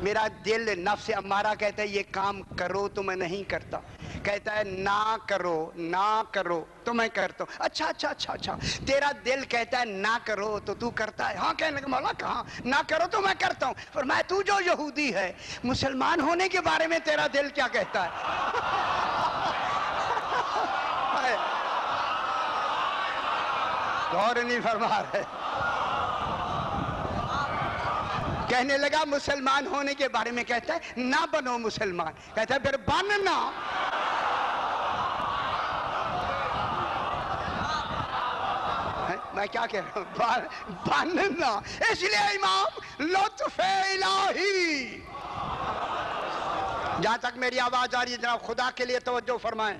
میرا دل نفس امارہ کہتا ہے یہ کام کرو تو میں نہیں کرتا، کہتا ہے نہ کرو نہ کرو تو میں کرتا ہوں۔ اچھا اچھا اچھا اچھا تیرا دل کہتا ہے نہ کرو تو تو کرتا ہے؟ ہاں کہنے لگا مولا کہاں نہ کرو تو میں کرتا ہوں۔ فرمایا تو جو یہودی ہے مسلمان ہونے کے بارے میں تیرا دل کیا کہتا ہے؟ غور نہیں فرما رہے۔ کہنے لگا مسلمان ہونے کے بارے میں کہتا ہے نہ بنو مسلمان، کہتا ہے پھر بننا۔ میں کیا کہہ رہا ہوں؟ بننا۔ اس لیے امام لطف الہی، جہاں تک میری آواز آ رہی ہے جناب خدا کے لیے توجہ فرمائیں۔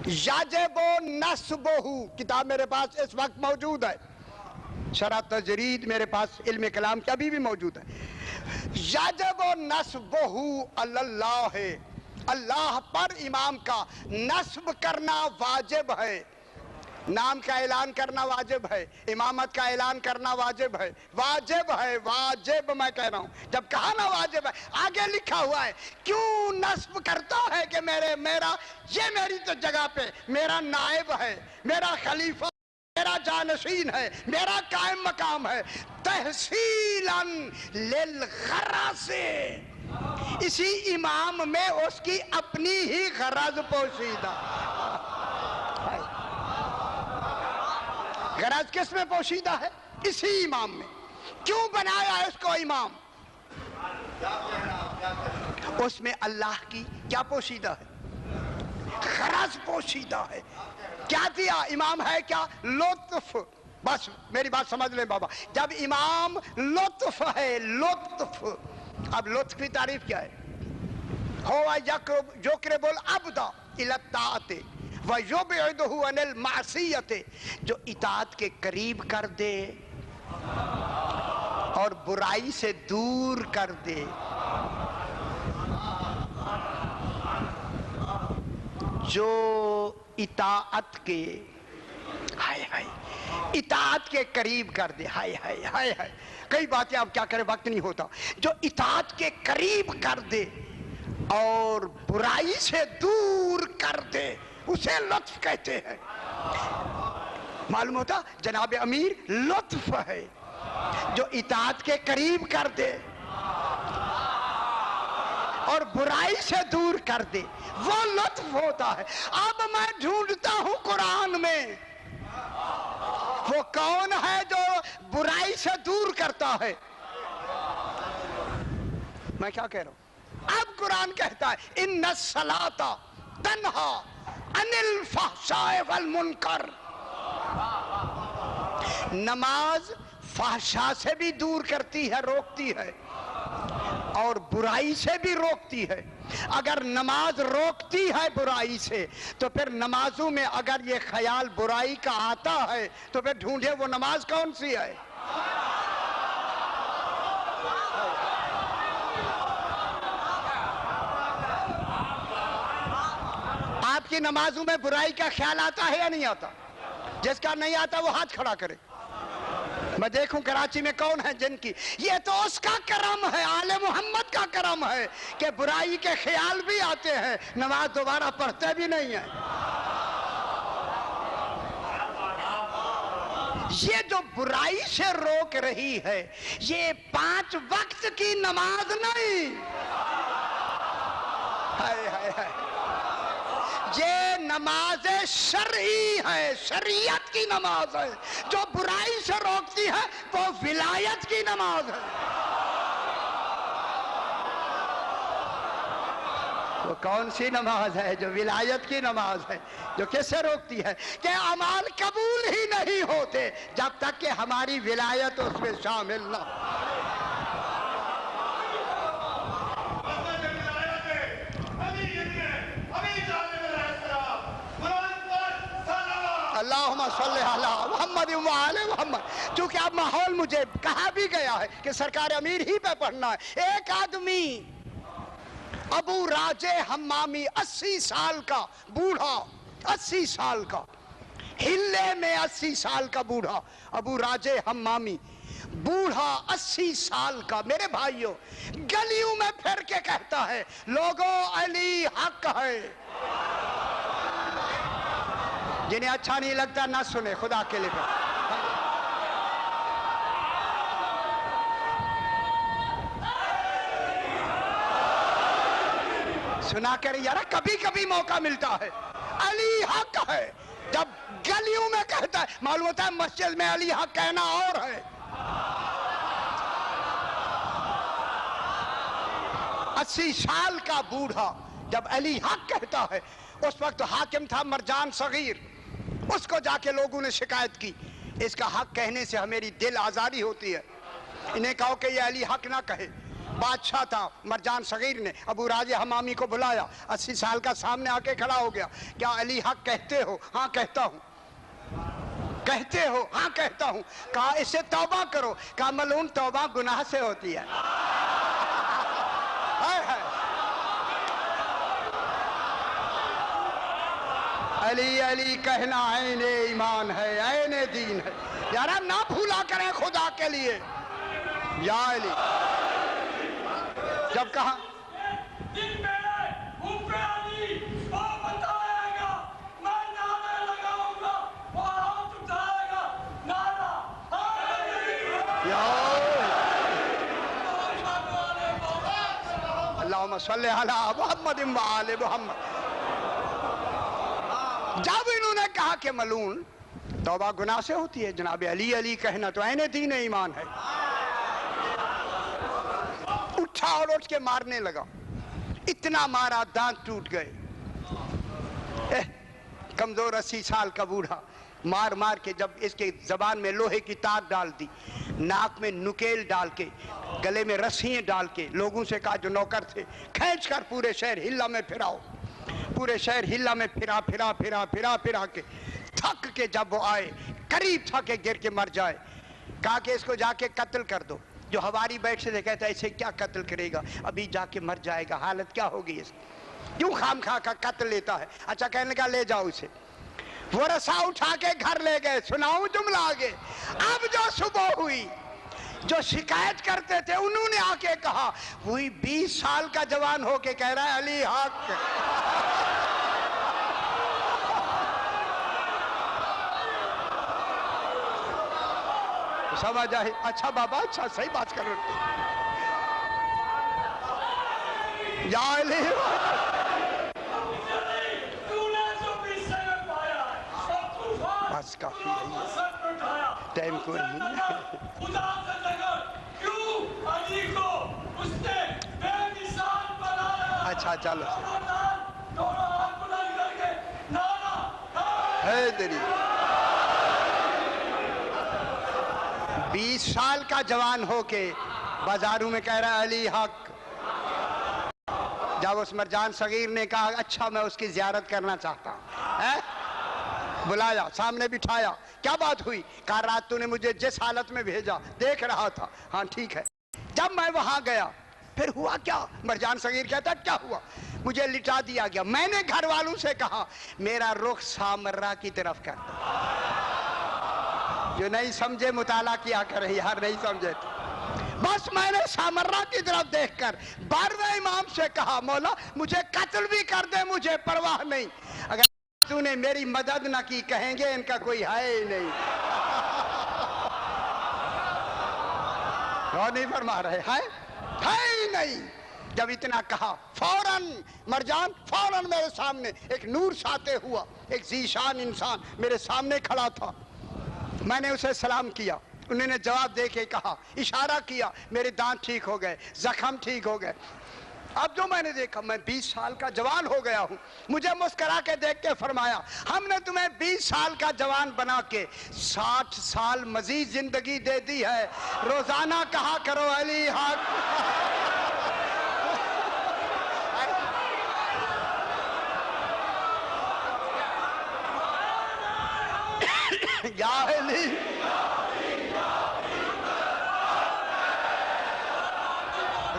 یجب نصبہ کتاب میرے پاس اس وقت موجود ہے، شرح تجرید میرے پاس علم کلام کی ابھی بھی موجود ہے۔ یجب نصبہ اللہ، اللہ پر امام کا نصب کرنا واجب ہے، نام کا اعلان کرنا واجب ہے، امامت کا اعلان کرنا واجب ہے، واجب ہے، واجب میں کہہ رہا ہوں۔ جب کہا نا واجب ہے آگے لکھا ہوا ہے کیوں نصب کرتا ہے کہ یہ میری تو جگہ پہ میرا نائب ہے، میرا خلیفہ، میرا جانشین ہے، میرا قائم مقام ہے، تحصیلاً للغرض، اسی امام میں اس کی اپنی ہی غرض پوشیدہ۔ غرض کس میں پوشیدہ ہے؟ اسی امام میں۔ کیوں بنایا اس کو امام؟ اس میں اللہ کی کیا پوشیدہ ہے؟ غرض پوشیدہ ہے۔ کیا دیا امام ہے؟ کیا لطف۔ بس میری بات سمجھ لیں بابا، جب امام لطف ہے، لطف، اب لطف کی تعریف کیا ہے؟ ہوا یقرب العبد الی الطاعۃ وَيُبْعِدُهُ عَنِ الْمَعْصِیَّةِ، جو اطاعت کے قریب کر دے اور برائی سے دور کر دے۔ جو اطاعت کے اطاعت کے قریب کر دے، ہائے ہائے ہائے ہائے، کئی باتیں آپ کیا کریں وقت نہیں ہوتا، جو اطاعت کے قریب کر دے اور برائی سے دور کر دے اسے لطف کہتے ہیں۔ معلوم ہوتا جناب امیر لطف ہے، جو اطاعت کے قریب کر دے اور برائی سے دور کر دے وہ لطف ہوتا ہے۔ اب میں ڈھونڈتا ہوں قرآن میں وہ کون ہے جو برائی سے دور کرتا ہے؟ میں کیا کہہ رہا ہوں؟ اب قرآن کہتا ہے ان الصلاۃ تنہا عن الفحشاء والمنکر. نماز فحشا سے بھی دور کرتی ہے، روکتی ہے، اور برائی سے بھی روکتی ہے. اگر نماز روکتی ہے برائی سے تو پھر نمازوں میں اگر یہ خیال برائی کا آتا ہے تو پھر ڈھونڈے وہ نماز کون سی ہے. آپ کی نمازوں میں برائی کا خیال آتا ہے یا نہیں آتا؟ جس کا نہیں آتا وہ ہاتھ کھڑا کرے. میں دیکھوں کراچی میں کون ہے جن کی، یہ تو اس کا کرم ہے، آل محمد کا کرم ہے کہ برائی کے خیال بھی آتے ہیں، نماز دوبارہ پڑھتے بھی نہیں ہیں. یہ جو برائی سے روک رہی ہے یہ 5 وقت کی نماز نہیں، یہ نماز شرعی ہے، شریعت کی نماز ہے. جو برائی سے روکتی ہے وہ ولایت کی نماز ہے. وہ کون سی نماز ہے؟ جو ولایت کی نماز ہے، جو کس سے روکتی ہے کہ اعمال قبول ہی نہیں ہوتے جب تک کہ ہماری ولایت اس میں شامل نہ ہو. اللہم صلی علی محمد وآل محمد. چونکہ اب ماحول مجھے کہا بھی گیا ہے کہ سرکار امیر ہی پہ پڑھنا ہے. ایک آدمی ابو راجع حمامی 80 سال کا بوڑھا، 80 سال کا، ہلے میں 80 سال کا بوڑھا، ابو راجع حمامی بوڑھا 80 سال کا. میرے بھائیوں گلیوں میں پھر کے کہتا ہے لوگوں علی حق ہے. جنہیں اچھا نہیں لگتا نہ سنے، خدا کے لیے. سنا کر یار کبھی کبھی موقع ملتا ہے. علی حق ہے جب گلیوں میں کہتا ہے، معلوم ہوتا ہے مسجد میں علی حق کہنا اور ہے. 80 سال کا بوڑھا جب علی حق کہتا ہے، اس وقت حاکم تھا مرجان صغیر، اس کو جا کے لوگوں نے شکایت کی اس کا حق کہنے سے ہماری دل آزاری ہوتی ہے. انہیں کہو کہ یہ علی حق نہ کہے. بادشاہ تھا مرجان صغیر نے ابو راجع حمامی کو بلایا، 80 سال کا سامنے آ کے کھڑا ہو گیا. کیا علی حق کہتے ہو؟ ہاں کہتا ہوں. کہتے ہو؟ ہاں کہتا ہوں. کہا اس سے توبہ کرو. کہا ملعون توبہ گناہ سے ہوتی ہے. علی علی کہنا عین ایمان ہے، عین دین ہے. یار نہ بھولا کریں خدا کے لیے. یا علی جب کہا اللہم صلی علی محمد وآل محمد. جب انہوں نے کہا کہ ملعون توبہ گناہ سے ہوتی ہے، جناب علی علی کہنا تو عین دین ایمان ہے، اٹھا اور اٹھ کے مارنے لگا. اتنا مارا دانت ٹوٹ گئے. کمزور 80 سال کا بوڑھا مار مار کے جب اس کے زبان میں لوہے کی تار ڈال دی، ناک میں نکیل ڈال کے، گلے میں رسیاں ڈال کے، لوگوں سے کہا جو نوکر تھے کھینچ کر پورے شہر ہلا میں پھراؤ. پورے شہر ہلا میں پھرا کے تھک کے جب وہ آئے قریب تھا کہ گر کے مر جائے، کہا کہ اس کو جا کے قتل کر دو. جو ہواری بیٹھ سے کہتا ہے اسے کیا قتل کرے گا، ابھی جا کے مر جائے گا، حالت کیا ہوگی اس کی، کیوں خام خواہ کا قتل لیتا ہے. اچھا کہنے کا لے جاؤ اسے. وہ رسا اٹھا کے گھر لے گئے. سناؤں جملہ آگے. اب جو صبح ہوئی جو شکایت کرتے تھے انہوں نے آ کے کہا، وہی 20 سال کا جوان ہو کے کہہ رہا ہے علی حق. سمجھ آئی؟ اچھا بابا اچھا صحیح بات کر رہے. یا علی بس کافی ہے، ٹائم کو نہیں. اچھا چلو حیدری 20 سال کا جوان ہو کے بازاروں میں کہہ رہا علی حق. جب اس مرجان صغیر نے کہا اچھا میں اس کی زیارت کرنا چاہتا ہوں, بلایا, سامنے بٹھایا, کیا بات ہوئی؟ کہا رات تو نے مجھے جس حالت میں بھیجا دیکھ رہا تھا. ہاں ٹھیک ہے. جب میں وہاں گیا پھر ہوا کیا؟ مرجان صغیر کہتا کیا ہوا؟ مجھے لٹا دیا گیا. میں نے گھر والوں سے کہا میرا رخ سامرہ کی طرف کر دو. جو نہیں سمجھے مطالعہ کیا کرے یار, نہیں سمجھے بس. میں نے سامرہ کی طرف دیکھ کر 12ویں امام سے کہا مولا مجھے قتل بھی کر دے مجھے پرواہ نہیں, اگر تو نے میری مدد نہ کی کہیں گے ان کا کوئی ہے ہی نہیں. اور نہیں فرما رہے ہے ہی نہیں. جب اتنا کہا فوراً مرجان فوراً میرے سامنے ایک نور ساتے ہوا, ایک ذیشان انسان میرے سامنے کھڑا تھا. میں نے اسے سلام کیا, انہوں نے جواب دے کے کہا, اشارہ کیا, میرے دانت ٹھیک ہو گئے, زخم ٹھیک ہو گئے. اب جو میں نے دیکھا میں 20 سال کا جوان ہو گیا ہوں. مجھے مسکرا کے دیکھ کے فرمایا ہم نے تمہیں 20 سال کا جوان بنا کے 60 سال مزید زندگی دے دی ہے. روزانہ کہا کرو علی حق. یا علی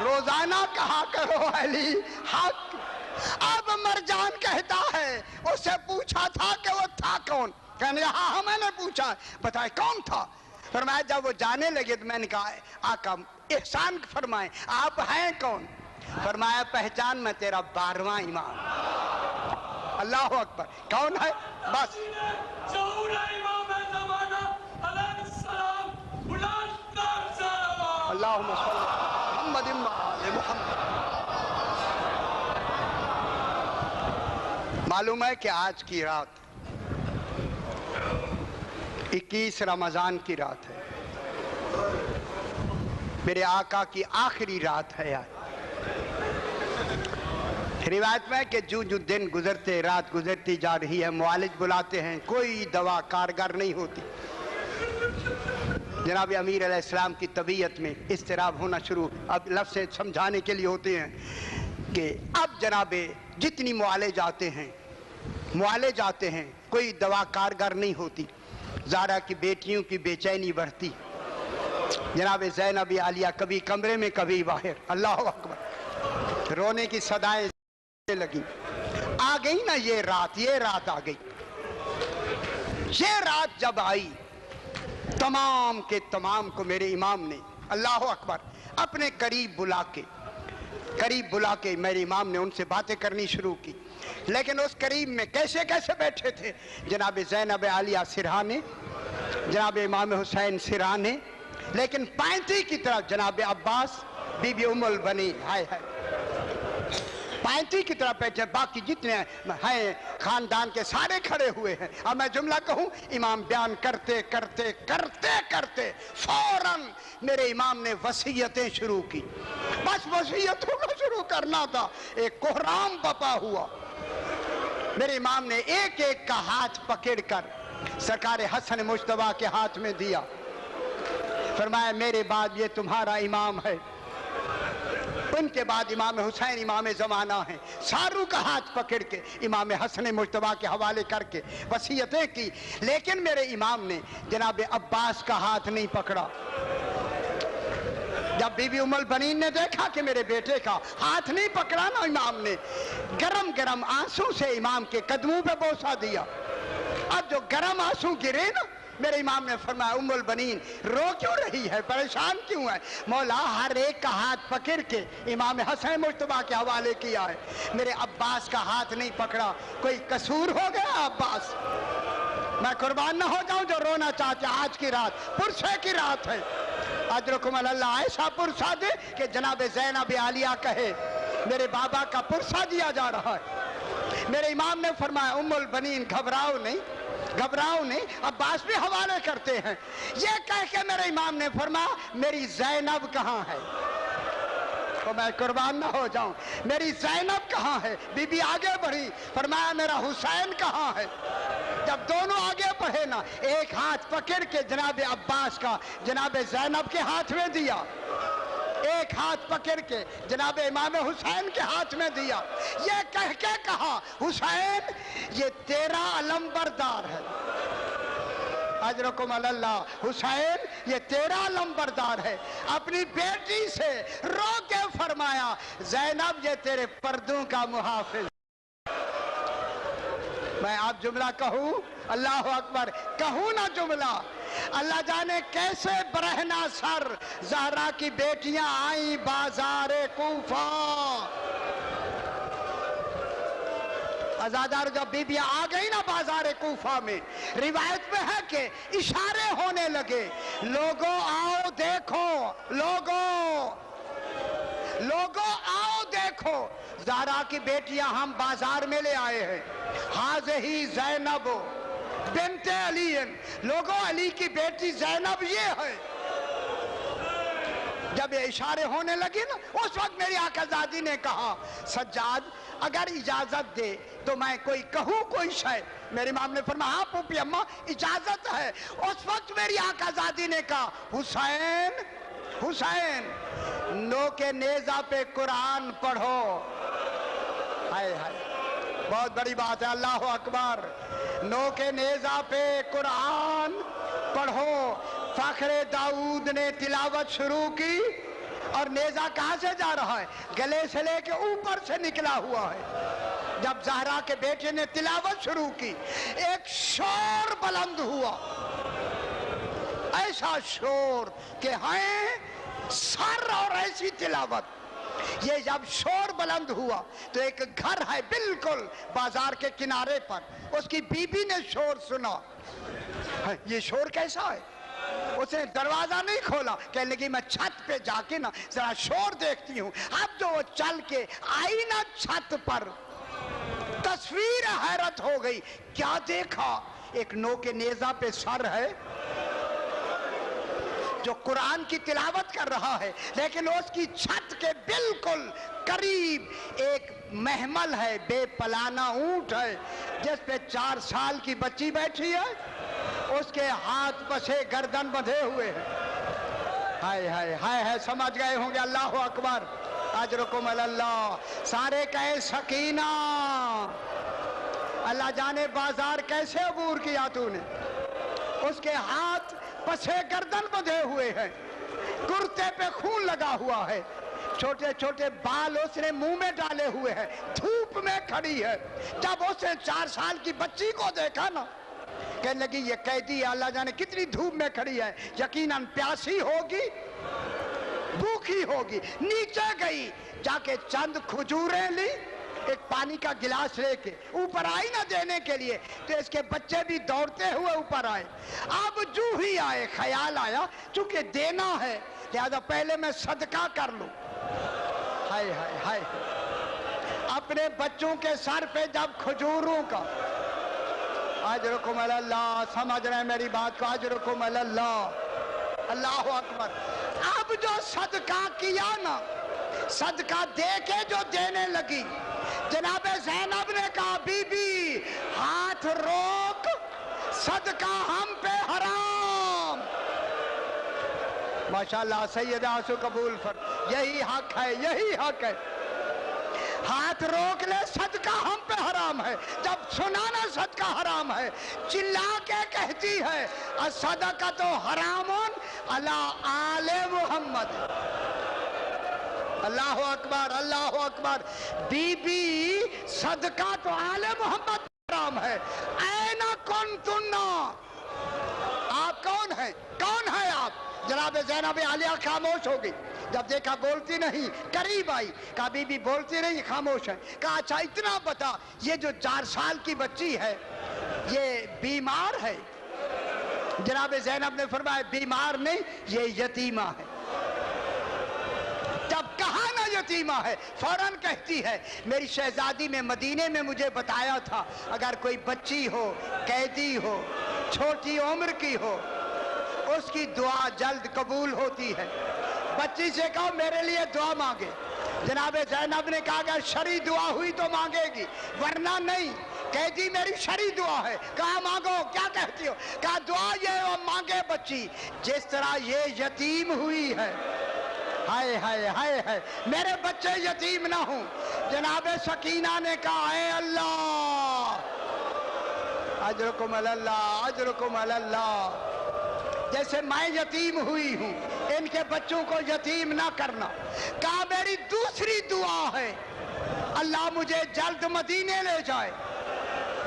روزانہ کہا کرو علی حق. اب مرجان کہتا ہے اس سے پوچھا تھا کہ وہ تھا کون؟ کہنے ہاں میں نے پوچھا, بتائے کون تھا؟ فرمایا جب وہ جانے لگے تو میں نے کہا آقا احسان فرمائیں آپ ہیں کون؟ فرمایا پہچان میں تیرا 12واں امام. اللہ اکبر. کون ہے؟ بس اللہم صلی محمد محمد. معلوم ہے کہ آج کی رات 21 رمضان کی رات ہے, میرے آقا کی آخری رات ہے. روایت میں کہ جو دن گزرتے رات گزرتی جا رہی ہے, معالج بلاتے ہیں, کوئی دوا کارگر نہیں ہوتی. جناب امیر علیہ السلام کی طبیعت میں اضطراب ہونا شروع, اب لفظ سمجھانے کے لیے ہوتے ہیں کہ اب جناب جتنی معالج آتے ہیں کوئی دوا کارگر نہیں ہوتی. زارا کی بیٹیوں کی بے چینی بڑھتی. جناب زینب عالیہ کبھی کمرے میں کبھی باہر. اللہ اکبر. رونے کی صدائیں لگی. آ گئی نا یہ رات آ گئی. یہ رات جب آئی تمام کے تمام کو میرے امام نے اللہ اکبر اپنے قریب بلا کے میرے امام نے ان سے باتیں کرنی شروع کی. لیکن اس قریب میں کیسے بیٹھے تھے؟ جناب زینب عالیہ سرہانے, جناب امام حسین سرہانے, لیکن پینتی کی طرف جناب عباس, بی بی ام البنین ہائے پینتی کی طرف بیٹھے. باقی جتنے ہیں خاندان کے سارے کھڑے ہوئے ہیں. اب میں جملہ کہوں, امام بیان کرتے کرتے فوراً میرے امام نے وصیتیں شروع کی. بس وصیتوں کو شروع کرنا تھا. ایک کوہرام بپا ہوا. میرے امام نے ایک ایک کا ہاتھ پکڑ کر سرکار حسن مجتبیٰ کے ہاتھ میں دیا. فرمایا میرے بعد یہ تمہارا امام ہے. ان کے بعد امام حسین امام زمانہ ہیں. ساروں کا ہاتھ پکڑ کے امام حسن مجتبیٰ کے حوالے کر کے وصیتیں کی. لیکن میرے امام نے جناب عباس کا ہاتھ نہیں پکڑا. جب بی بی ام البنین نے دیکھا کہ میرے بیٹے کا ہاتھ نہیں پکڑا نا امام نے, گرم گرم آنسو سے امام کے قدموں پہ بوسہ دیا. اب جو گرم آنسو گرے نا, میرے امام نے فرمایا ام البنین رو کیوں رہی ہے, پریشان کیوں ہے؟ مولا ہر ایک کا ہاتھ پکڑ کے امام حسن مجتبیٰ کے حوالے کیا ہے, میرے عباس کا ہاتھ نہیں پکڑا. کوئی قصور ہو گیا عباس؟ میں قربان نہ ہو جاؤں جو رونا چاہتے. آج کی رات پرسے کی رات ہے. اجرکم اللہ ایسا پرسہ دے کہ جناب زینب عالیہ کہے میرے بابا کا پرسہ دیا جا رہا ہے. میرے امام نے فرمایا ام البنین گھبراؤ نہیں, عباس بھی حوالے کرتے ہیں. یہ کہہ کے میرے امام نے فرمایا میری زینب کہاں ہے؟ تو میں قربان نہ ہو جاؤں, میری زینب کہاں ہے؟ بی بی آگے بڑھی, فرمایا میرا حسین کہاں ہے؟ جب دونوں آگے بڑھے نا، ایک ہاتھ پکڑ کے جناب عباس کا جناب زینب کے ہاتھ میں دیا، ایک ہاتھ پکڑ کے جناب امام حسین کے ہاتھ میں دیا، یہ کہہ کے کہا حسین یہ تیرا علمبردار ہے، اجرکم اللہ، حسین یہ تیرا علمبردار ہے۔ اپنی بیٹی سے رو کے فرمایا زینب یہ تیرے پردوں کا محافظ۔ میں آپ جملہ کہوں، اللہ اکبر، کہوں نا جملہ، اللہ جانے کیسے برہنہ سر زہرا کی بیٹیاں آئیں بازار کوفہ۔ ازادار جب بیبیاں آ گئی نا بازار کوفہ میں، روایت میں ہے کہ اشارے ہونے لگے، لوگوں آؤ دیکھو، لوگوں آؤ دیکھو، زہرا کی بیٹیاں ہم بازار میں لے آئے ہیں، ہاذہی زینب بنت علی، لوگوں علی کی بیٹی زینب یہ ہے۔ جب یہ اشارے ہونے لگے نا، اس وقت میری آقا زادی نے کہا سجاد اگر اجازت دے تو میں کوئی کہوں کوئی شے۔ میری امام نے فرمایا ہاں پھوپھی اماں اجازت ہے۔ اس وقت میری آقا زادی نے کہا حسین نو کے نیزہ پہ قرآن پڑھو۔ ہائے ہائے بہت بڑی بات ہے، اللہ اکبر، نو کے نیزہ پہ قرآن پڑھو۔ فخر داؤد نے تلاوت شروع کی اور نیزہ کہاں سے جا رہا ہے؟ گلے سے لے کے اوپر سے نکلا ہوا ہے۔ جب زہرا کے بیٹے نے تلاوت شروع کی ایک شور بلند ہوا، ایسا شور کہ ہیں سر اور ایسی تلاوت۔ یہ جب شور بلند ہوا تو ایک گھر ہے بالکل بازار کے کنارے پر، اس کی بیوی نے شور سنا، یہ شور کیسا ہے؟ اس نے دروازہ نہیں کھولا، کہنے لگی میں چھت پہ جا کے نا ذرا شور دیکھتی ہوں۔ اب جو وہ چل کے آئی نا چھت پر، تصویر حیرت ہو گئی، کیا دیکھا؟ ایک نو کے نیزہ پہ سر ہے جو قرآن کی تلاوت کر رہا ہے، لیکن اس کی چھت کے بالکل قریب ایک محمل ہے، بے پلانہ اونٹ ہے جس پہ 4 سال کی بچی بیٹھی ہے، اس کے ہاتھ پسے گردن بندھے ہوئے ہیں۔ ہائے ہائے ہائے ہائے، سمجھ گئے ہوں گے، اللہ اکبر، اجرکم اللہ۔ سارے کہے سکینہ، اللہ جانے بازار کیسے عبور کیا تو نے۔ اس کے ہاتھ پسے گردن بندھے ہوئے ہیں، کرتے پہ خون لگا ہوا ہے، چھوٹے چھوٹے بال اس نے منہ میں ڈالے ہوئے ہیں، دھوپ میں کھڑی ہے۔ جب اس نے 4 سال کی بچی کو دیکھا نا، کہنے لگی یہ قیدی ہے، اللہ جانے کتنی دھوپ میں کھڑی ہے، یقیناً پیاسی ہوگی، بھوکی ہوگی۔ نیچے گئی، جا کے چند کھجوریں لی، ایک پانی کا گلاس لے کے اوپر آئی نہ دینے کے لیے، تو اس کے بچے بھی دوڑتے ہوئے اوپر آئے۔ اب جو ہی آئے خیال آیا چونکہ دینا ہے لہذا پہلے میں صدقہ کر لوں۔ ہائے ہائے ہائے، اپنے بچوں کے سر پہ جب کھجوروں کا، اجرکم اللہ، سمجھ رہے ہیں میری بات کو، اجرکم اللہ، اللہ اکبر۔ اب جو صدقہ کیا نا، صدقہ دے کے جو دینے لگی، جناب زینب نے کہا بی بی ہاتھ روک، صدقہ ہم پہ حرام۔ ماشاءاللہ سیدہ آنسو قبول فرما، یہی حق ہے، یہی حق ہے، ہاتھ روک لے، صدقہ ہم پہ حرام ہے۔ جب سنانا صدقہ حرام ہے، چلا کے کہتی ہے الصدقۃ حرام علی آل محمد۔ اللہ اکبر، اللہ اکبر، بی بی صدقہ تو آل محمد حرام ہے۔ این کنتن، آپ کون ہیں؟ کون ہیں آپ؟ جناب زینب عالیہ خاموش ہو گئی، جب دیکھا بولتی نہیں، قریب آئی، کہا بی بی بولتی نہیں، خاموش ہے۔ کہا اچھا اتنا بتا، یہ جو 4 سال کی بچی ہے یہ بیمار ہے؟ جناب زینب نے فرمایا بیمار نہیں، یہ یتیمہ ہے۔ جب کہا نا یتیمہ ہے، فوراً کہتی ہے میری شہزادی میں مدینے میں مجھے بتایا تھا اگر کوئی بچی ہو، قیدی ہو، چھوٹی عمر کی ہو، اس کی دعا جلد قبول ہوتی ہے۔ بچی سے کہو میرے لیے دعا مانگے۔ جناب زینب نے کہا اگر شرعی دعا ہوئی تو مانگے گی، ورنہ نہیں۔ کہ جی میری شرعی دعا ہے. کہا مانگو. کیا کہتی ہو؟ کہا دعا یہ ہو مانگے بچی جس طرح یہ یتیم ہوئی ہے. ہائے ہائے ہائے ہائے میرے بچے یتیم نہ ہوں. جناب سکینہ نے کہا اے اللہ اجرکم اللہ اجرکم اللہ، جیسے میں یتیم ہوئی ہوں ان کے بچوں کو یتیم نہ کرنا. کہا میری دوسری دعا ہے اللہ مجھے جلد مدینے لے جائے.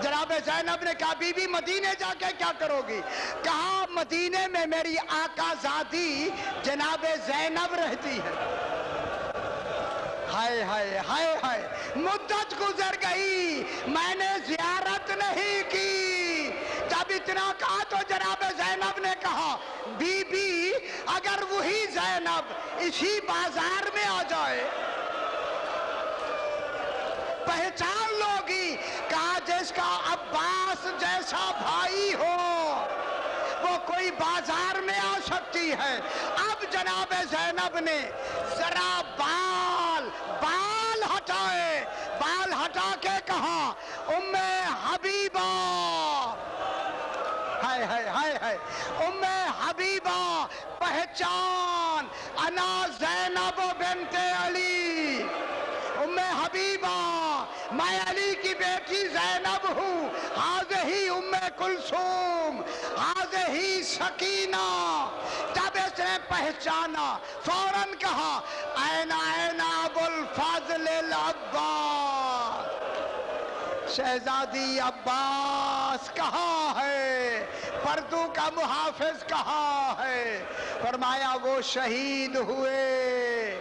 جناب زینب نے کہا بی بی مدینے جا کے کیا کرو گی؟ کہا مدینے میں میری آقا زادی جناب زینب رہتی ہے. ہائے ہائے ہائے ہائے مدت گزر گئی میں نے زیارت نہیں کی. جب اتنا کہا تو جناب زینب نے کہا بی بی اگر وہی زینب اسی بازار میں آ جائے پہچان لوگی. کہا جس کا عباس جیسا بھائی ہو وہ کوئی بازار میں آ سکتی ہے. اب جناب زینب نے ذرا بال ہٹائے. بال ہٹا کے کہا ام حبیبہ ہائے ہائے ہائے ہائے ام حبیبہ پہچان انا زینب بنت علی. ام حبیبہ میں علی کی بیٹی زینب ہوں. ہذہ ام کلثوم ہذہ سکینہ. جب اس نے پہچانا فوراً کہا این ابو الفضل العباس. شہزادی عباس کہاں ہے؟ پردوں کا محافظ کہاں ہے؟ فرمایا وہ شہید ہوئے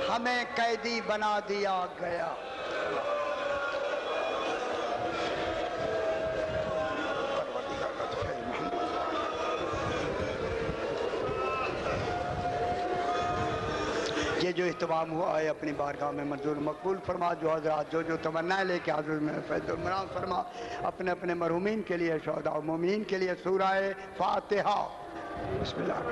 ہمیں قیدی بنا دیا گیا. یہ جو اہتمام ہوا ہے اپنی بارگاہ میں منظور مقبول فرما. جو حضرات جو تمنا لے کے حضرت میں فیض المنان فرما اپنے اپنے مرحومین کے لیے شہداء و مومنین کے لیے سورہ فاتحہ. بسم اللہ.